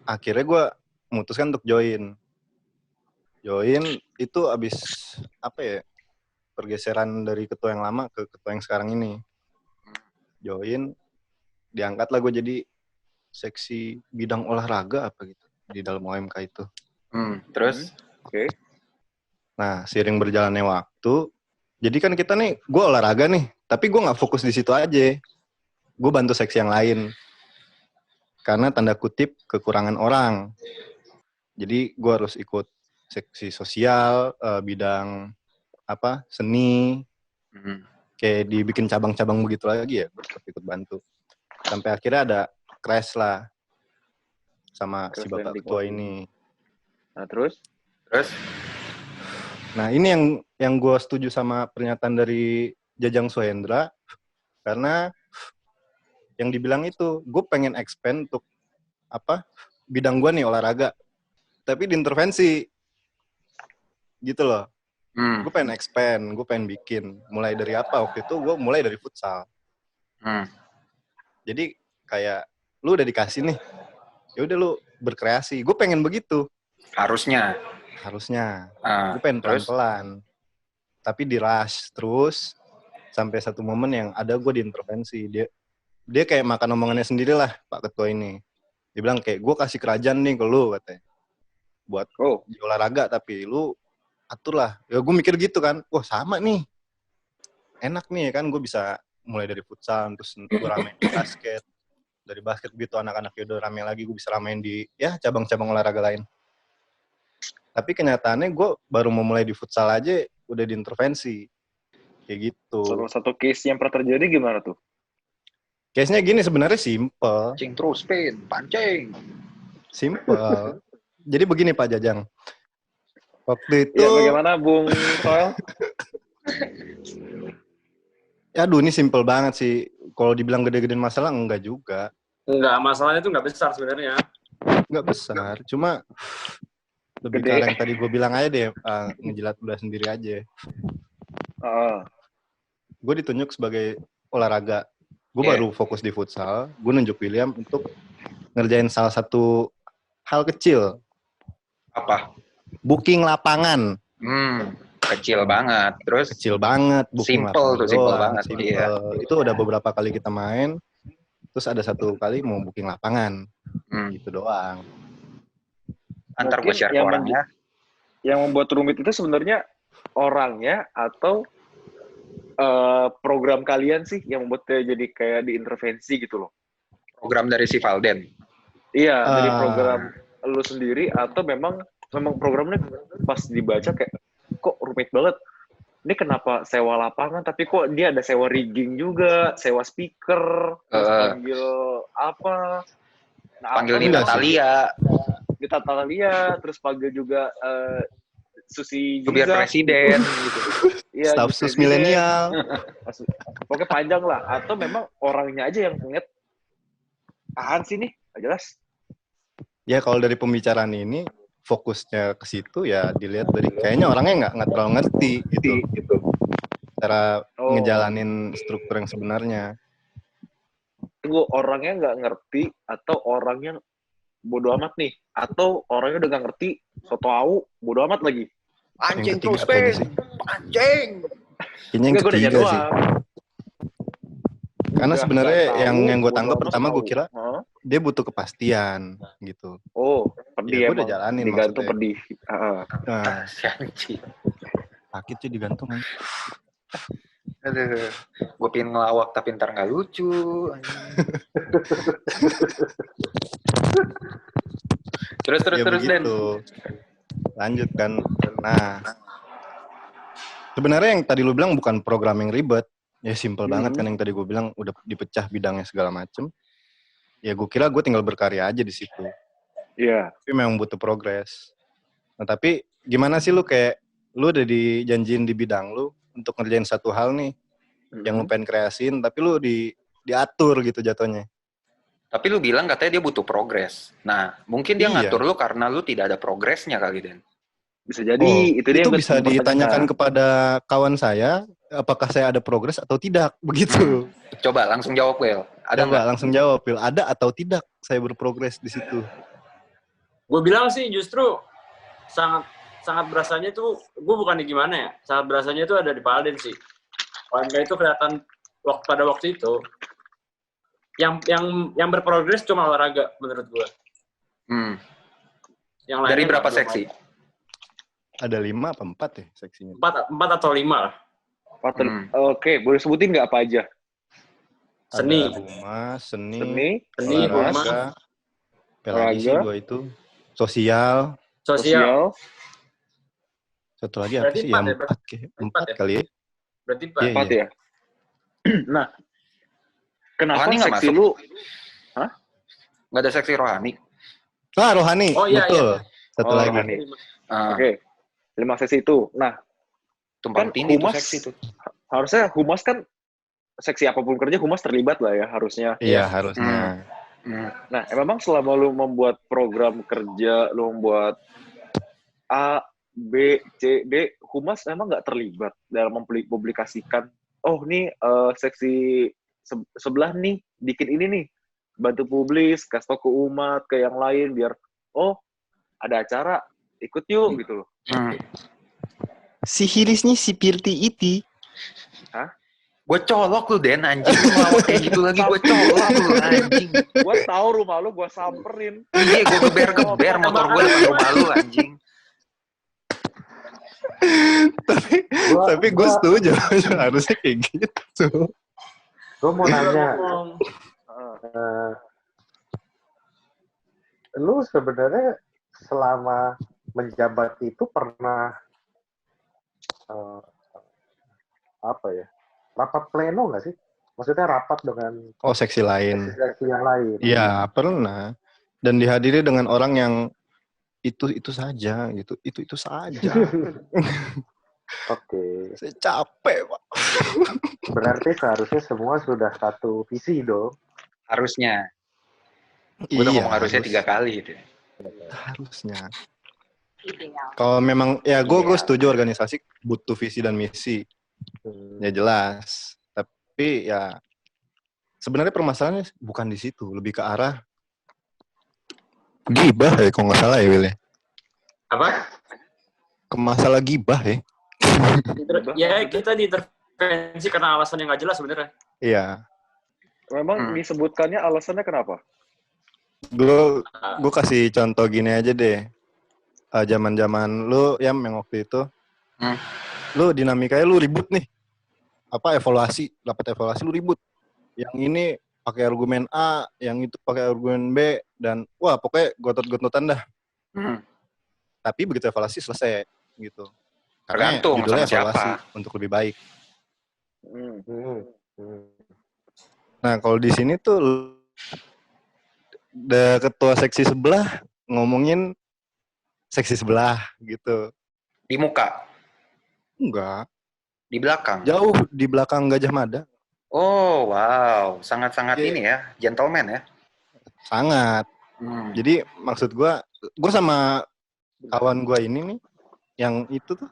akhirnya gue memutuskan untuk join. Join itu abis pergeseran dari ketua yang lama ke ketua yang sekarang ini. Join, diangkatlah gue jadi seksi bidang olahraga gitu di dalam OMK itu. Terus? Oke. Nah, seiring berjalannya waktu, jadi kan kita nih, gue olahraga nih, tapi gue nggak fokus di situ aja. Gue bantu seksi yang lain. Karena tanda kutip kekurangan orang. Jadi gue harus ikut seksi sosial, bidang seni, kayak dibikin cabang-cabang begitu lagi ya, gue ikut bantu. Sampai akhirnya ada crash lah sama si bapak ketua ini. Nah terus? Nah ini yang gue setuju sama pernyataan dari Jajang Sohendra, karena yang dibilang itu, gue pengen expand untuk bidang gue nih olahraga, tapi diintervensi gitu loh. Gue pengen expand, gue pengen bikin. Mulai dari apa waktu itu? Gue mulai dari futsal. Jadi kayak lu udah dikasih nih, ya udah lu berkreasi. Gue pengen begitu. Harusnya. Gue pengen pelan-pelan. Tapi di rush terus sampai satu momen yang ada gue diintervensi. Dia kayak makan omongannya sendiri lah, Pak Ketua ini. Dia bilang kayak, gue kasih kerajaan nih ke lu, katanya. Buat di olahraga, tapi lu atur lah. Ya gue mikir gitu kan, wah sama nih. Enak nih kan, gue bisa mulai dari futsal, terus gue ramein di basket. Dari basket gitu, anak-anak udah rame lagi, gue bisa ramein di cabang-cabang olahraga lain. Tapi kenyataannya gue baru mau mulai di futsal aja, udah diintervensi. Kayak gitu. Salah satu case yang pernah terjadi gimana tuh? Case-nya gini sebenarnya simple. Pancing terus, pancing. Simple. Jadi begini Pak Jajang. Waktu itu... Ya bagaimana Bung Soel? Aduh ini simple banget sih. Kalau dibilang gede-gedean masalah, enggak juga. Enggak, masalahnya itu enggak besar sebenarnya. Enggak besar, cuma... Lebih ke yang tadi gue bilang aja deh, ngejilat udah sendiri aja. Gue ditunjuk sebagai olahraga. Gue baru fokus di futsal. Gue nunjuk William untuk ngerjain salah satu hal kecil. Apa? Booking lapangan. Kecil banget. Terus? Kecil banget. Simple banget. Simple. Iya. Itu udah beberapa kali kita main. Terus ada satu kali mau booking lapangan. Gitu doang. Antar gue share ke orangnya. Yang membuat rumit itu sebenarnya orangnya atau program kalian sih yang membuat jadi kayak diintervensi gitu loh. Program dari si Valden? Iya, dari program lu sendiri atau memang programnya pas dibaca kayak kok rumit banget. Ini kenapa sewa lapangan tapi kok dia ada sewa rigging juga, sewa speaker, terus panggil apa? Panggil Nita Thalia, terus panggil juga Susi Biar presiden gitu. Iya, staf sus milenial. Pokoknya panjang lah. Atau memang orangnya aja yang ngeliat apaan sih nih? Gak jelas. Ya kalau dari pembicaraan ini fokusnya ke situ ya dilihat dari kayaknya orangnya nggak terlalu ngerti gitu. Cara ngejalanin struktur yang sebenarnya. Tunggu, orangnya nggak ngerti atau orangnya bodo amat nih, atau orangnya udah gak ngerti, so tau, bodo amat lagi. Pancing terus, pancing. Kayaknya yang ketiga sih. Karena sebenarnya yang gue tangkap pertama gue kira dia butuh kepastian gitu. Oh, pedih ya. Gue udah jalanin digantung pedih. Sakit sih digantung kan. Aduh, gue pengen ngelawak tapi ntar nggak lucu. terus begitu. Dan. Lanjut kan. Nah, sebenarnya yang tadi lu bilang bukan program yang ribet. Ya simple banget kan yang tadi gue bilang, udah dipecah bidangnya segala macem. Ya gue kira gue tinggal berkarya aja di situ. Iya. Tapi memang butuh progres. Nah tapi gimana sih lu kayak, lu udah dijanjiin di bidang lu untuk ngerjain satu hal nih, yang lu pengen kreasiin, tapi lu diatur gitu jatuhnya. Tapi lu bilang katanya dia butuh progres. Nah, mungkin dia ngatur lu karena lu tidak ada progresnya kali, Den. Bisa jadi itu bisa ditanyakan kepada kawan saya, apakah saya ada progres atau tidak, begitu. Coba langsung jawab, Will. Ada nggak? Langsung jawab, Will. Ada atau tidak saya berprogres di situ? Gue bilang sih justru sangat berasanya tuh, gue bukan di gimana ya, sangat berasanya tuh ada di Pak Alden sih. OMK itu kelihatan pada waktu itu yang berprogres cuma olahraga menurut gue. Yang dari berapa seksi? Ada 5 apa 4 ya seksinya? 4 atau 5 lah. Oke, boleh sebutin nggak apa aja? Seni, olahraga, apalagi sih 2 itu. Sosial. Satu lagi apa sih? Yang 4 kali ya? Berarti 4 ya? Nah, kenapa rohani seksi lu? Hah? Nggak ada seksi rohani? Rohani. Oh iya, betul. Iya. Satu lagi. Rohani. Oke. 5 seksi itu. Nah, tumpang tindih itu seksi itu. Harusnya humas kan, seksi apapun kerja humas terlibat lah ya harusnya. Iya, harusnya. Nah, memang selama lu membuat program kerja, lu membuat A, B, C, D, humas memang nggak terlibat dalam mempublikasikan, oh nih seksi sebelah nih, bikin ini nih, bantu publis, kasih tau ke umat, ke yang lain, biar, oh ada acara, ikut yuk, gitu loh. Si Hirisnya si Pirti iti. Hah? Gue colok lu, Den, anjing. Lu kayak gitu lagi, gue colok lu, anjing. Gue tahu rumah lu, gue samperin. Iya, gue geber motor gue depan rumah lu, anjing. tapi gue setuju, harusnya kayak gitu. Gue mau nanya, lu sebenarnya selama menjabat itu pernah rapat pleno nggak sih? Maksudnya rapat dengan seksi lain. Seksi yang lain. Iya, pernah. Dan dihadiri dengan orang yang itu saja gitu. Itu saja. Oke. Saya capek, Pak. Berarti seharusnya semua sudah satu visi dong. Harusnya. Gue udah ngomong harusnya 3 kali gitu. Harusnya. Kalau memang ya gue setuju organisasi butuh visi dan misi. Ya jelas. Tapi ya sebenarnya permasalahannya bukan di situ, lebih ke arah gibah ya kalau nggak salah ya, Will. Apa? Ke masalah gibah ya. Ya kita diintervensi karena alasan yang nggak jelas sebenarnya. Iya. Memang disebutkannya alasannya kenapa? Gue kasih contoh gini aja deh. Zaman-zaman lu yang waktu itu, lu dinamikanya lu ribut nih. Dapat evaluasi lu ribut. Yang ini pakai argumen A, yang itu pakai argumen B, dan wah pokoknya gotot-gototan dah. Tapi begitu evaluasi selesai gitu. Karena tergantung judulnya sama evaluasi siapa. untuk lebih baik. Nah kalau di sini tuh ketua seksi sebelah ngomongin seksi sebelah gitu. Di muka? Enggak. Di belakang? Jauh di belakang Gajah Mada. Oh, wow. Sangat-sangat ini ya, gentleman ya. Sangat. Jadi maksud gue sama kawan gue ini nih, yang itu tuh,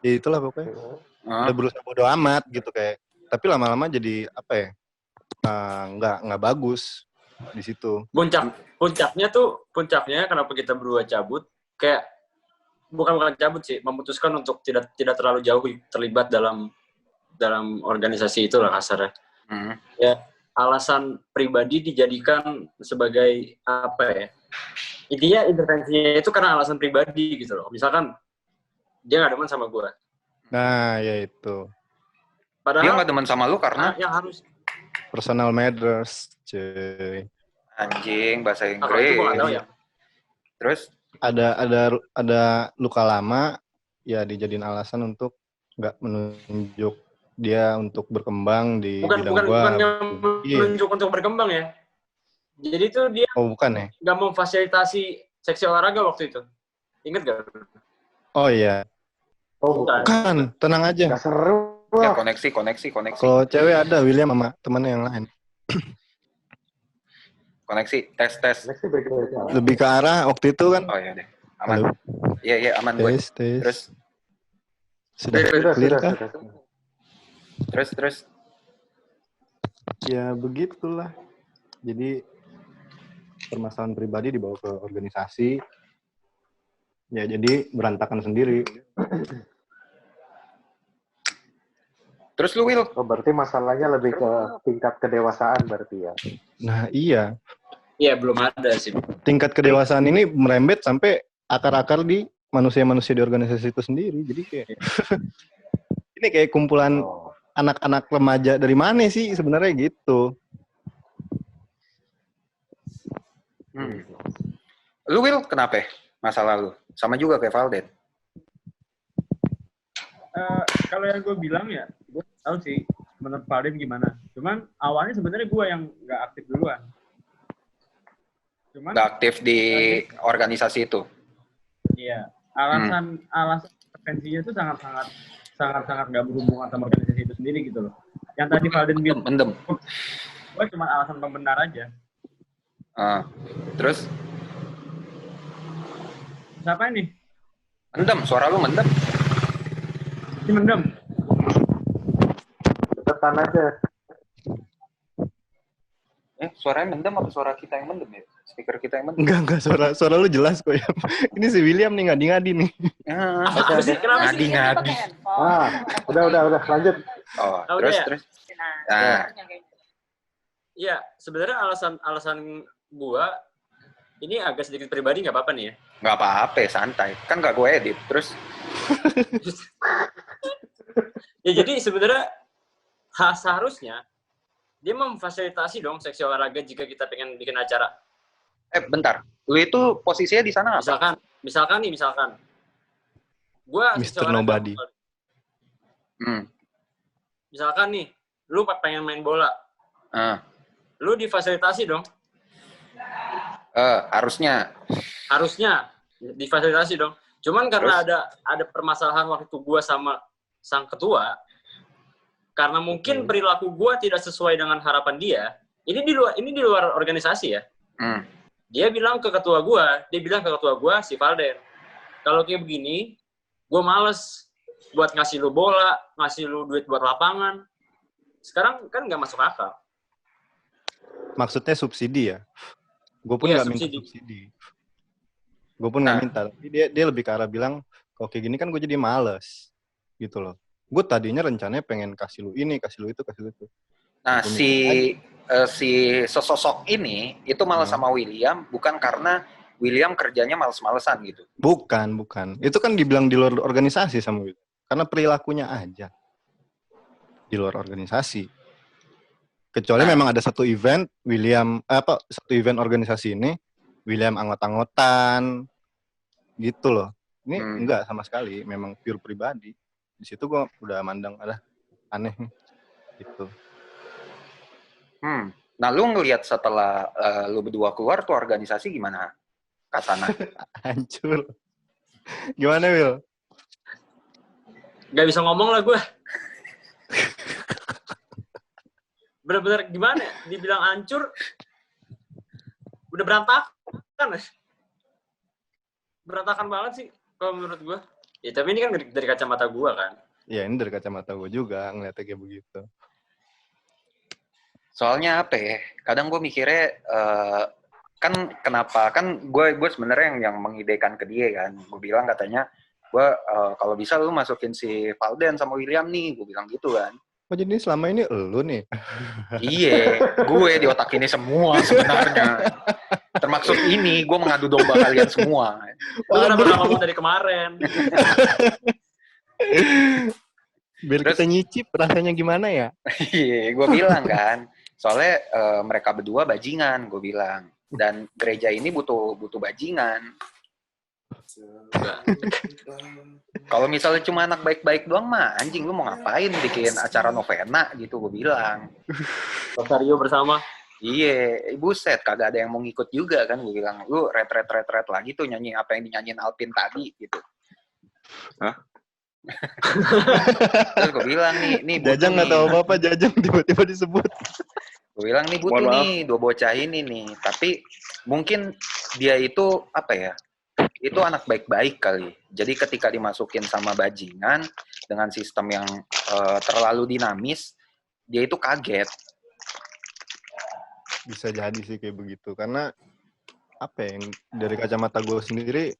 ya itulah pokoknya. Udah berusaha bodo amat gitu kayak. Tapi lama-lama jadi apa ya? Nggak bagus di situ. Puncaknya kenapa kita berdua cabut, kayak bukan cabut sih, memutuskan untuk tidak terlalu jauh terlibat dalam organisasi itu lah kasarnya. Ya, alasan pribadi dijadikan sebagai apa ya? Intinya intervensinya itu karena alasan pribadi gitu loh. Misalkan dia nggak demen sama gue. Nah, ya itu. Padahal dia nggak demen sama lu karena yang harus personal matters, cuy. Anjing, bahasa Inggris. Itu gua nggak tahu ya. Terus ada luka lama, ya dijadiin alasan untuk nggak menunjuk dia untuk berkembang di bidang gua. Bukan menunjuk untuk berkembang ya. Jadi tuh dia bukan ya? Nggak memfasilitasi seksi olahraga waktu itu. Ingat gak? Oh iya. Bukan, tenang aja. Gak seru. Ya, koneksi. Kalau cewek ada William sama temannya yang lain. Koneksi, tes. Lebih ke arah waktu itu kan. Oh iya deh. Aman. Iya, aman gue. Tes. Terus? Sudah clear kah? Terus? Ya begitulah. Jadi permasalahan pribadi dibawa ke organisasi. Ya jadi berantakan sendiri. Terus lu, Will? Oh, berarti masalahnya lebih ke tingkat kedewasaan berarti ya? Nah, iya. Iya, belum ada sih. Tingkat kedewasaan ini merembet sampai akar-akar di manusia-manusia di organisasi itu sendiri. Jadi kayak ini kayak kumpulan anak-anak remaja dari mana sih sebenarnya gitu. Lu, Will, kenapa masalah lu? Sama juga kayak Valden. Kalau yang gue bilang ya, gue tahu sih menurut Valden gimana. Cuman awalnya sebenarnya gue yang nggak aktif duluan. Nggak aktif di organisasi itu. Iya, alasan preferensinya itu sangat nggak berhubungan sama organisasi itu sendiri gitu loh. Yang tadi Valden bilang, mendem. Gue cuma alasan pembenar aja. Terus? Siapa ini? Mendem, suara lu mendem. Si mendem. Deketan aja. Suaranya mendem apa suara kita yang mendem ya? Speaker kita yang mendem? Enggak, suara lu jelas kok ya. Ini si William nih ngadi-ngadi nih. Ngadi-ngadi. Udah, lanjut. Terus. Iya, sebenarnya alasan gua ini agak sedikit pribadi nggak apa-apa nih ya? Nggak apa-apa, santai. Kan nggak gue edit. Terus? Ya jadi sebenarnya seharusnya dia memfasilitasi dong seksi olahraga jika kita pengen bikin acara. Bentar. Lu itu posisinya di sana apa? Misalkan. Gua Mr. Nobody. Misalkan nih, lu pengen main bola. Lu difasilitasi dong. Harusnya difasilitasi dong. Cuman karena ada permasalahan waktu itu gua sama sang ketua, karena mungkin perilaku gua tidak sesuai dengan harapan dia. Ini di luar organisasi ya. Dia bilang ke ketua gua si Valden, kalau kayak begini, gua males buat ngasih lu bola, ngasih lu duit buat lapangan. Sekarang kan nggak masuk akal. Maksudnya subsidi ya? Gue pun nggak minta subsidi. Gue pun nggak minta. Tapi dia lebih ke arah bilang, kalau kayak gini kan gue jadi males. Gitu loh. Gue tadinya rencananya pengen kasih lu ini, kasih lu itu. Nah, si sesosok ini, itu malah sama William, bukan karena William kerjanya males-malesan gitu. Bukan. Itu kan dibilang di luar organisasi sama William. Karena perilakunya aja. Di luar organisasi. Kecuali memang ada satu event organisasi ini William anggot-anggotan gitu loh. Ini enggak sama sekali, memang pure pribadi. Di situ gue udah mandang aneh gitu. Nah, lu ngelihat setelah lu berdua keluar tuh organisasi gimana? Kasana. Hancur. Gimana, Will? Gak bisa ngomong lah gue. Bener-bener gimana ya? Dibilang hancur, udah berantakan banget sih kalau menurut gue. Ya tapi ini kan dari kacamata gue kan. Ya ini dari kacamata gue juga ngeliatnya kayak begitu. Soalnya apa ya? Kadang gue mikirnya kan kenapa? Kan gue sebenarnya yang mengidekan ke dia kan. Gue bilang katanya gue kalau bisa lu masukin si Valden sama William nih. Gue bilang gitu kan. Oh jadi selama ini elu nih? Iya, gue di otak ini semua sebenarnya. Termasuk ini, gue mengadu domba kalian semua. Lu kenapa ngomong dari kemarin? Biar Terus, kita nyicip rasanya gimana ya? Iya, gue bilang kan. Soalnya mereka berdua bajingan, gue bilang. Dan gereja ini butuh bajingan. Kalau misalnya cuma anak baik-baik doang mah, anjing lu mau ngapain bikin acara novena gitu, gue bilang. Rosario bersama. Iya, buset, kagak ada yang mau ngikut juga kan, gue bilang. Lu ret lagi tuh nyanyi apa yang dinyanyiin Alpin tadi gitu. Hah? Terus gue bilang nih butuh Jajang nggak tahu apa Jajang tiba-tiba disebut. Gue bilang nih butuh nih dua bocah ini nih, tapi mungkin dia itu apa ya? Itu anak baik-baik kali. Jadi ketika dimasukin sama bajingan dengan sistem yang terlalu dinamis, dia itu kaget. Bisa jadi sih kayak begitu, karena apa ya? Dari kacamata gue sendiri,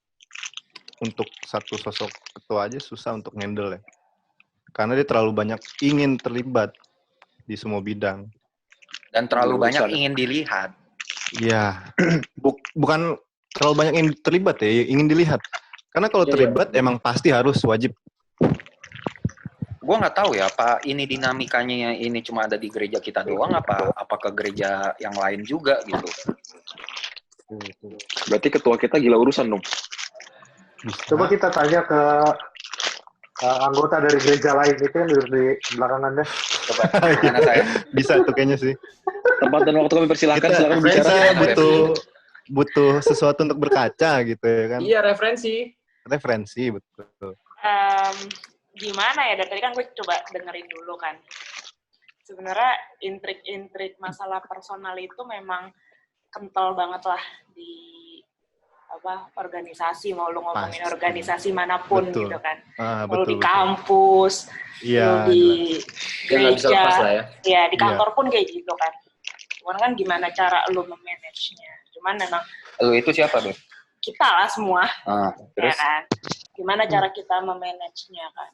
untuk satu sosok ketua aja susah untuk handle ya. Karena dia terlalu banyak ingin terlibat di semua bidang. Dan terlalu banyak ingin dilihat. Iya. Bukan terlalu banyak ingin terlibat ya, ingin dilihat. Karena kalau terlibat emang pasti harus wajib. Gue nggak tahu ya, apa ini dinamikanya ini cuma ada di gereja kita doang, apa ke gereja yang lain juga gitu. Berarti ketua kita gila urusan dong. Coba kita tanya ke anggota dari gereja lain itu yang duduk di belakang Anda. Coba, mana saya? Bisa tuh kayaknya sih. Tempat dan waktu kami persilahkan, silakan bicara. Saya butuh sesuatu untuk berkaca gitu ya kan. Iya, referensi betul. Gimana ya, dari tadi kan gue coba dengerin dulu kan. Sebenarnya intrik masalah personal itu memang kental banget lah di organisasi, mau lu ngomongin organisasi manapun betul. Gitu kan. Mau di kampus, mau di gereja, ya di kantor pun kayak gitu kan. Cuman kan gimana cara lu memanage-nya. Cuman memang lu itu siapa, Beb? Kita lah semua. Terus? Ya kan? Gimana cara kita memanage-nya kan.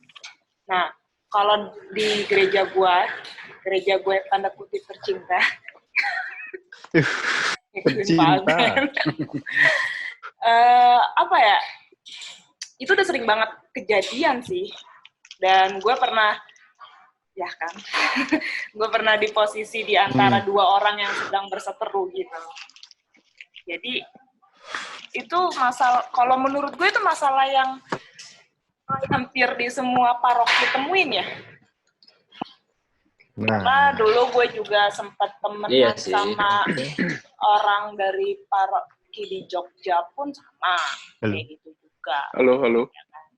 Nah, kalau di gereja gue tanda kutip tercinta. Tercinta. Apa ya, itu udah sering banget kejadian sih, dan gue pernah ya kan gue pernah di posisi di antara dua orang yang sedang berseteru gitu. Jadi itu masalah, kalau menurut gue itu masalah yang hampir di semua paroki temuin ya. Karena dulu gue juga sempat temenan sama orang dari paroki di Jogja pun sama kayak gitu juga. Halo.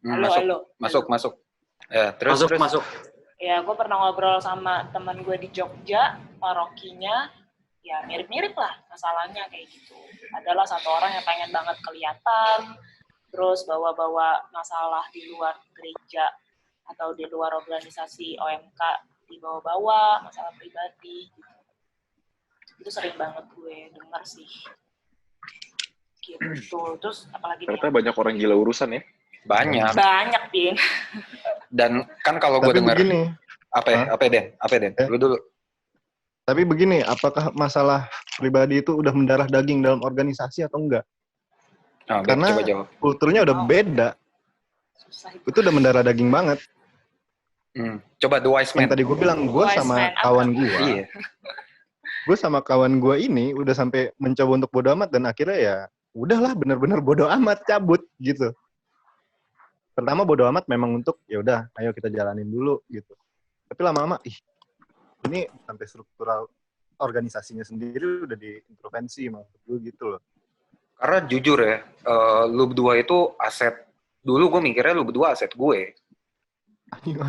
Ya kan? Masuk. Ya, terus masuk. Ya, gue pernah ngobrol sama teman gue di Jogja, parokinya, ya mirip-mirip lah masalahnya kayak gitu. Adalah satu orang yang pengen banget kelihatan, terus bawa-bawa masalah di luar gereja atau di luar organisasi OMK, dibawa-bawa masalah pribadi. Itu sering banget gue dengar sih. Gitu. Terus apalagi ternyata banyak orang gila urusan ya. Banyak, Pin. Dan kan kalau gue dengar begini, apa Den? Lu dulu. Tapi begini, apakah masalah pribadi itu udah mendarah daging dalam organisasi atau enggak? Karena kulturnya udah beda. Itu udah mendarah daging banget. Coba The Wise Man. Yang tadi gue bilang, gue sama kawan gue. Iya. Gue sama kawan gue ini udah sampai mencoba untuk bodo amat, dan akhirnya ya udahlah, bener-bener bodo amat, cabut gitu. Pertama bodo amat memang untuk ya udah, ayo kita jalanin dulu gitu. Tapi lama-lama ini sampai struktural organisasinya sendiri udah diintervensi maksud gue gitu loh. Karena jujur ya, lu berdua itu aset. Dulu gue mikirnya lu berdua aset gue.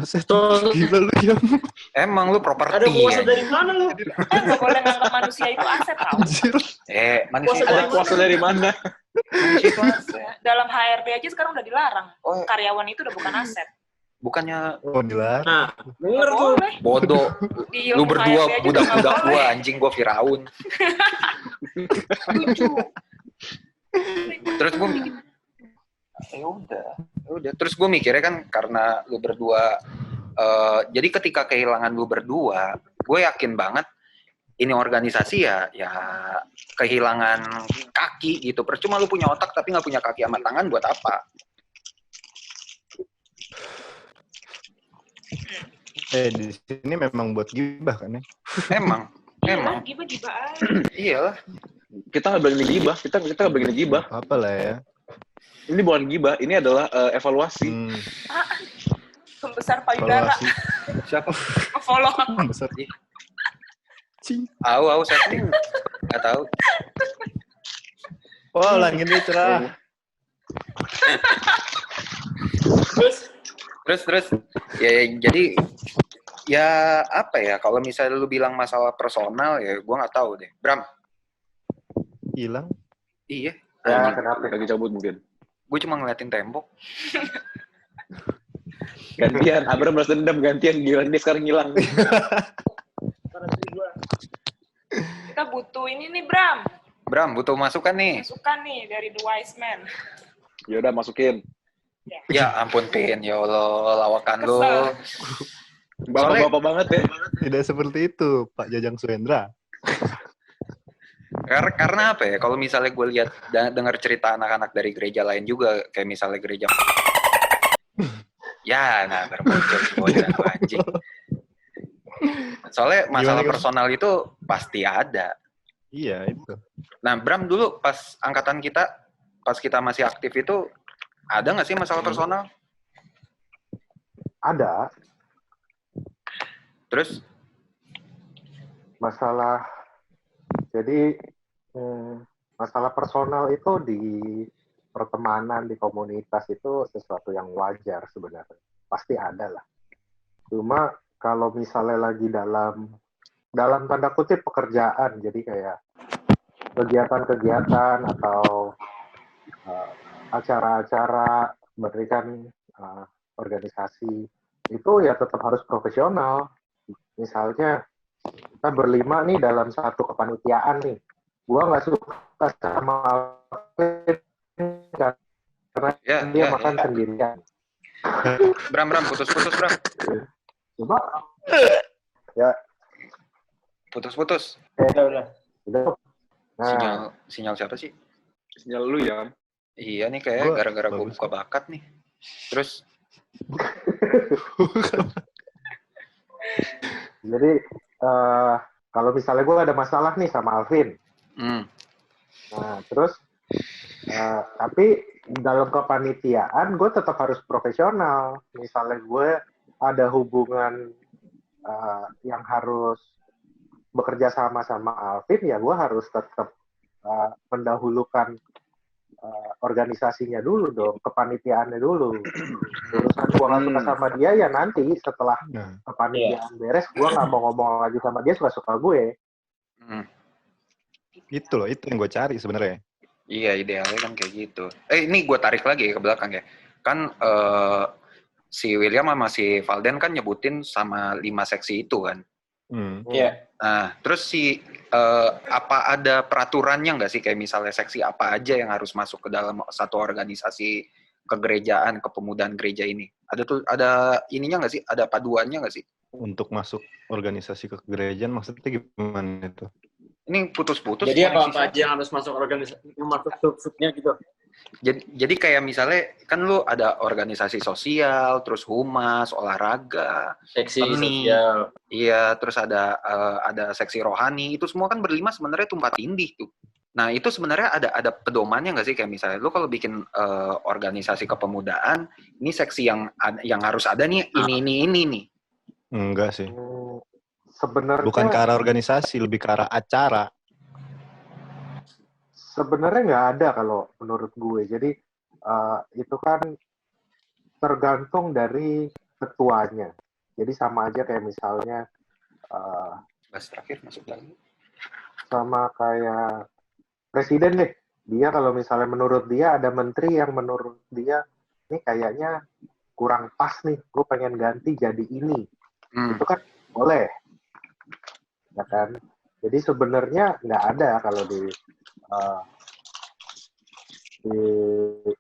Aset gila lu ya. Emang lu properti. Ada kuasa dari mana lu? Gak boleh nganggap manusia itu aset tau. Manusia ada kuasa dari mana? Manusia itu aset. Dalam HRD aja sekarang udah dilarang. Karyawan itu udah bukan aset. Bukannya dilarang. Nah, bener tuh. Bodoh. Lu berdua budak-budak gua, anjing gua Firaun. Terus gua ya udah. Terus gue mikirnya kan karena lu berdua, jadi ketika kehilangan lu berdua, gue yakin banget ini organisasi ya kehilangan kaki gitu. Percuma lu punya otak tapi nggak punya kaki sama tangan buat apa? Di sini memang buat gibah kan ya? Emang. Gibah aja. Iyalah. Kita nggak berani gibah, kita nggak berani gibah. Apa lah ya? Ini bukan gibah, ini adalah evaluasi. Pembesar payudara. Siapa? Follow. Pembesar. Tahu saya nggak tahu. Oh, langit ini cerah. Terus ya jadi ya apa ya, kalau misalnya lu bilang masalah personal ya gue nggak tahu deh. Bram Hilang? Iya. Ya, kenapa? Lagi cabut mungkin. Gue cuma ngeliatin tembok. Gantian, Abram balas dendam gantian, gila dia sekarang hilang. Kita butuh ini nih, Bram, butuh masukan nih. Masukan nih dari The Wise Man. Ya udah masukin. Ya ampun Pin, ya Allah, lawakan lu. Bapak-bapak banget ya. Tidak seperti itu, Pak Jajang Suendra. Karena apa ya? Kalau misalnya gue lihat dengar cerita anak-anak dari gereja lain juga, kayak misalnya gereja ya, nah bermuncul anjing. Soalnya masalah personal itu pasti ada. Iya, itu. Nah, Bram dulu pas angkatan kita, pas kita masih aktif itu, ada nggak sih masalah personal? Ada. Terus? Jadi masalah personal itu di pertemanan, di komunitas itu sesuatu yang wajar sebenarnya. Pasti ada lah. Cuma kalau misalnya lagi dalam tanda kutip pekerjaan, jadi kayak kegiatan-kegiatan atau acara-acara berikan organisasi, itu ya tetap harus profesional. Misalnya kita berlima nih dalam satu kepanitiaan nih, gua nggak suka sama Alvin karena dia makan sendirian. Bram, putus-putus, Bram. Coba. Ya. Putus-putus. Udah. Nah. Sinyal siapa sih? Sinyal lu ya. Iya nih kayak gara-gara gue buka bakat nih. Terus? Jadi kalau misalnya gue ada masalah nih sama Alvin, nah terus tapi dalam kepanitiaan gue tetap harus profesional. Misalnya gue ada hubungan yang harus bekerja sama Alvin, ya gue harus tetap mendahulukan organisasinya dulu dong, kepanitiaannya dulu. Urusan gue nggak suka sama dia, ya nanti setelah kepanitiaan beres, gue nggak mau ngomong lagi sama dia, suka-suka gue. Itu loh, itu yang gue cari sebenarnya. Iya, idealnya kan kayak gitu. Ini gue tarik lagi ke belakang ya. Kan si William sama si Valden kan nyebutin sama 5 seksi itu kan. Iya. Nah, terus apa ada peraturannya nggak sih, kayak misalnya seksi apa aja yang harus masuk ke dalam satu organisasi kegerejaan, kepemudaan gereja ini? Ada ininya nggak sih? Ada paduannya nggak sih? Untuk masuk organisasi kegerejaan maksudnya gimana itu? Ini putus-putus. Jadi apa aja yang harus masuk organisasi, yang masuk sub-subnya gitu? Jadi kayak misalnya kan lu ada organisasi sosial, terus humas, olahraga, seksi seni, sosial. iya, terus ada seksi rohani, itu semua kan berlima sebenarnya tumpah tindih tuh. Nah itu sebenarnya ada pedomannya nggak sih, kayak misalnya lu kalau bikin organisasi kepemudaan, ini seksi yang harus ada nih, ini nih. Enggak sih. Sebenarnya bukan ke arah organisasi, lebih ke arah acara. Sebenarnya nggak ada kalau menurut gue. Jadi itu kan tergantung dari ketuanya. Jadi sama aja kayak misalnya terakhir masuk lagi. Sama kayak presiden deh. Dia kalau misalnya menurut dia ada menteri yang menurut dia ini kayaknya kurang pas nih, gue pengen ganti jadi ini. Itu kan boleh. Ya kan? Jadi sebenarnya nggak ada kalau di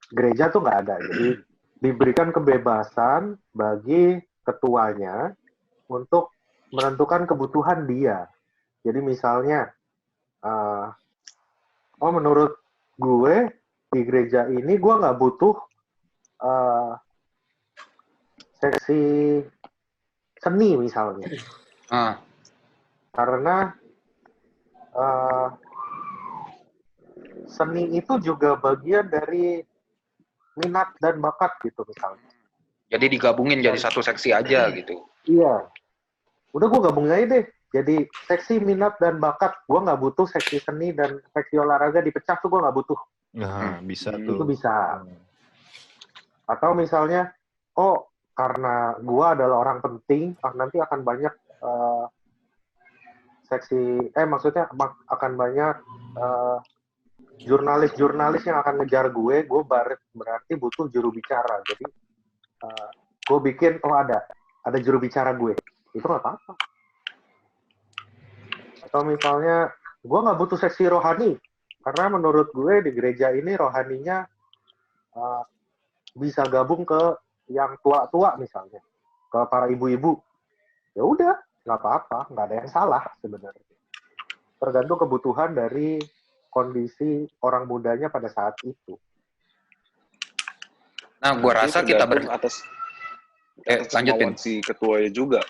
gereja tuh nggak ada. Jadi diberikan kebebasan bagi ketuanya untuk menentukan kebutuhan dia. Jadi misalnya, menurut gue di gereja ini gue nggak seni misalnya. Karena seni itu juga bagian dari minat dan bakat gitu misalnya. Jadi digabungin jadi satu seksi aja gitu. Iya. Udah gue gabungin aja deh. Jadi seksi minat dan bakat. Gue nggak butuh seksi seni dan seksi olahraga dipecah tuh gue nggak butuh. Nah, bisa tuh. Itu bisa. Atau misalnya, karena gue adalah orang penting, nanti akan banyak maksudnya akan banyak jurnalis-jurnalis yang akan ngejar gue berarti butuh juru bicara. Jadi gue bikin, ada juru bicara gue. Itu nggak apa-apa. Atau misalnya, gue nggak butuh seksi rohani. Karena menurut gue di gereja ini rohaninya bisa gabung ke yang tua-tua misalnya. Ke para ibu-ibu. Ya udah, nggak apa-apa. Nggak ada yang salah sebenarnya. Tergantung kebutuhan dari kondisi orang mudanya pada saat itu. Nah, gue rasa kita atas lanjutin si ketuanya juga.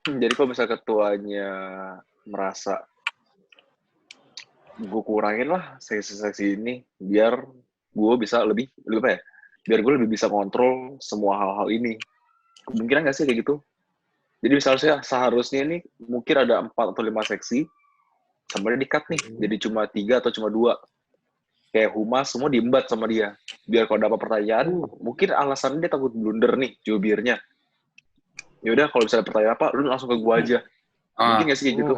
Jadi kalau misalnya ketuanya merasa gue kurangin lah seksi ini biar gue bisa lebih apa ya? Biar gue lebih bisa kontrol semua hal-hal ini. Kemungkinan nggak sih kayak gitu? Jadi misalnya seharusnya ini mungkin ada 4 atau 5 seksi, sampai di-cut nih, jadi cuma 3 atau cuma 2. Kayak humas semua diembat sama dia. Biar kalau dapat pertanyaan, mungkin alasannya dia takut blunder nih, jubirnya. Yaudah kalau misalnya pertanyaan apa, lu langsung ke gua aja. Mungkin nggak sih kayak gitu?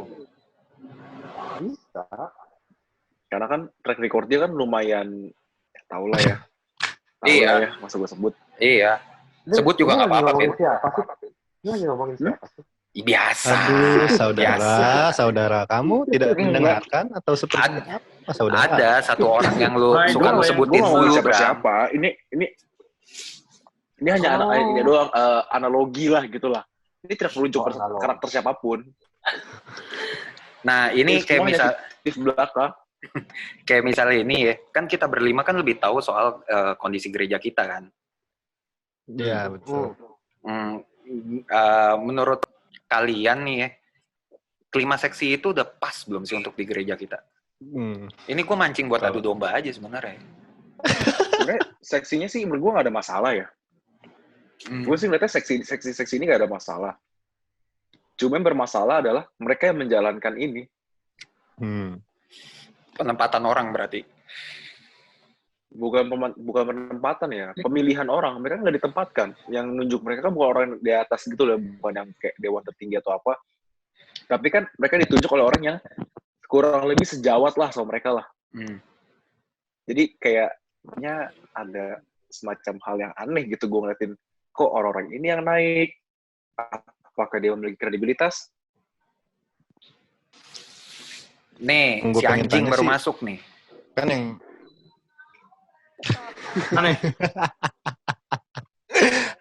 Bisa. Karena kan track record dia kan lumayan, tau lah ya. Iya. Ya, masa gua sebut. Iya. Sebut juga nggak apa-apa, Pin. Ini lagi ngomongin siapa sih? Biasa. Aduh, saudara kamu tidak mendengarkan atau seperti apa, saudara? Ada satu orang yang lu suka lu sebutin mulu, siapa. Ini hanya ini doang analogi lah gitulah. Ini tidak perlu unjuk karakter siapapun. Nah, ini kayak misal di belakang. Kayak misalnya ini ya, kan kita berlima kan lebih tahu soal kondisi gereja kita kan. Iya, betul. Menurut kalian nih ya, kelima seksi itu udah pas belum sih untuk di gereja kita? Ini gue mancing buat adu domba aja sebenarnya. Sebenarnya seksinya sih menurut gue nggak ada masalah ya. Gue sih ngeliatnya seksi ini nggak ada masalah. Cuma yang bermasalah adalah mereka yang menjalankan ini. Penempatan orang berarti. Bukan penempatan ya, pemilihan orang. Mereka nggak ditempatkan. Yang nunjuk mereka kan bukan orang di atas gitu loh, bukan yang kayak dewan tertinggi atau apa. Tapi kan mereka ditunjuk oleh orang yang kurang lebih sejawat lah sama mereka lah. Jadi kayaknya ada semacam hal yang aneh gitu gue ngeliatin. Kok orang-orang ini yang naik? Apakah dia memiliki kredibilitas? Nih, si anjing baru masuk nih. Kan yang aneh.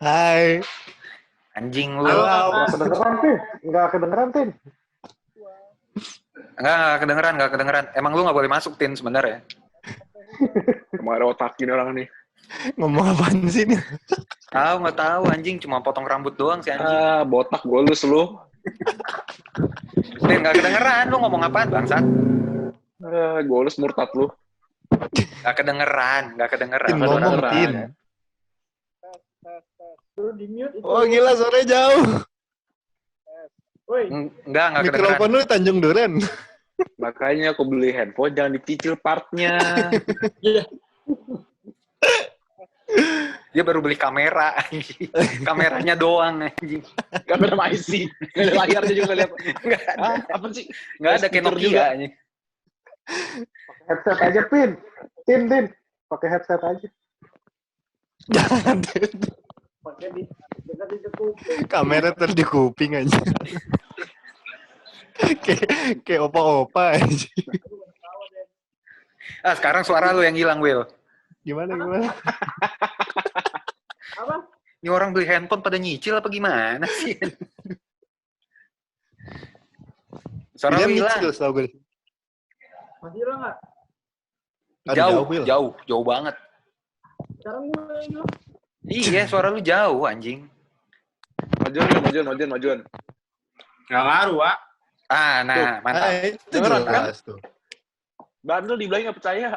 Hai. Anjing lu. Nggak kedengeran, Tin. Nggak kedengeran. Emang lu nggak boleh masuk, Tin, sebenarnya. Kemarin otakin orang nih. Ngomong apaan sih ini? Nggak tahu, anjing. Cuma potong rambut doang si anjing. Botak golus lu. Tin, nggak kedengeran. Lu ngomong apaan, bangsat? Golus murtad lu. Nggak kedengeran. Tin ngomong, Tin. Oh gila, suaranya jauh. Nggak kedengeran. Mikrofon lu Tanjung Duren. Makanya aku beli handphone, jangan dicicil partnya. Dia baru beli kamera, anjing. Kameranya doang, anjing. Kamera IC. Nggak ada layarnya juga lihat. Nggak ada. Apa sih? Nggak ada kayak Nokia, anjing. Headset aja, Pin. Tin. Pakai headset aja. Jangan. Kamera di kuping aja. Kayak opa-opa aja. Sekarang suara lu yang hilang, Will. Gimana? Apa? Ini orang beli handphone pada nyicil apa gimana sih? Suara lu hilang. Nyicil setahu gue. Masih hilang nggak? Jauh banget. Sekarang gue hilang. Iya, suara lu jauh, anjing. Majuan. Nggak ngaruh, Wak. Nah, mantap. Itu jelas tuh. Bandel dibilangin nggak percaya.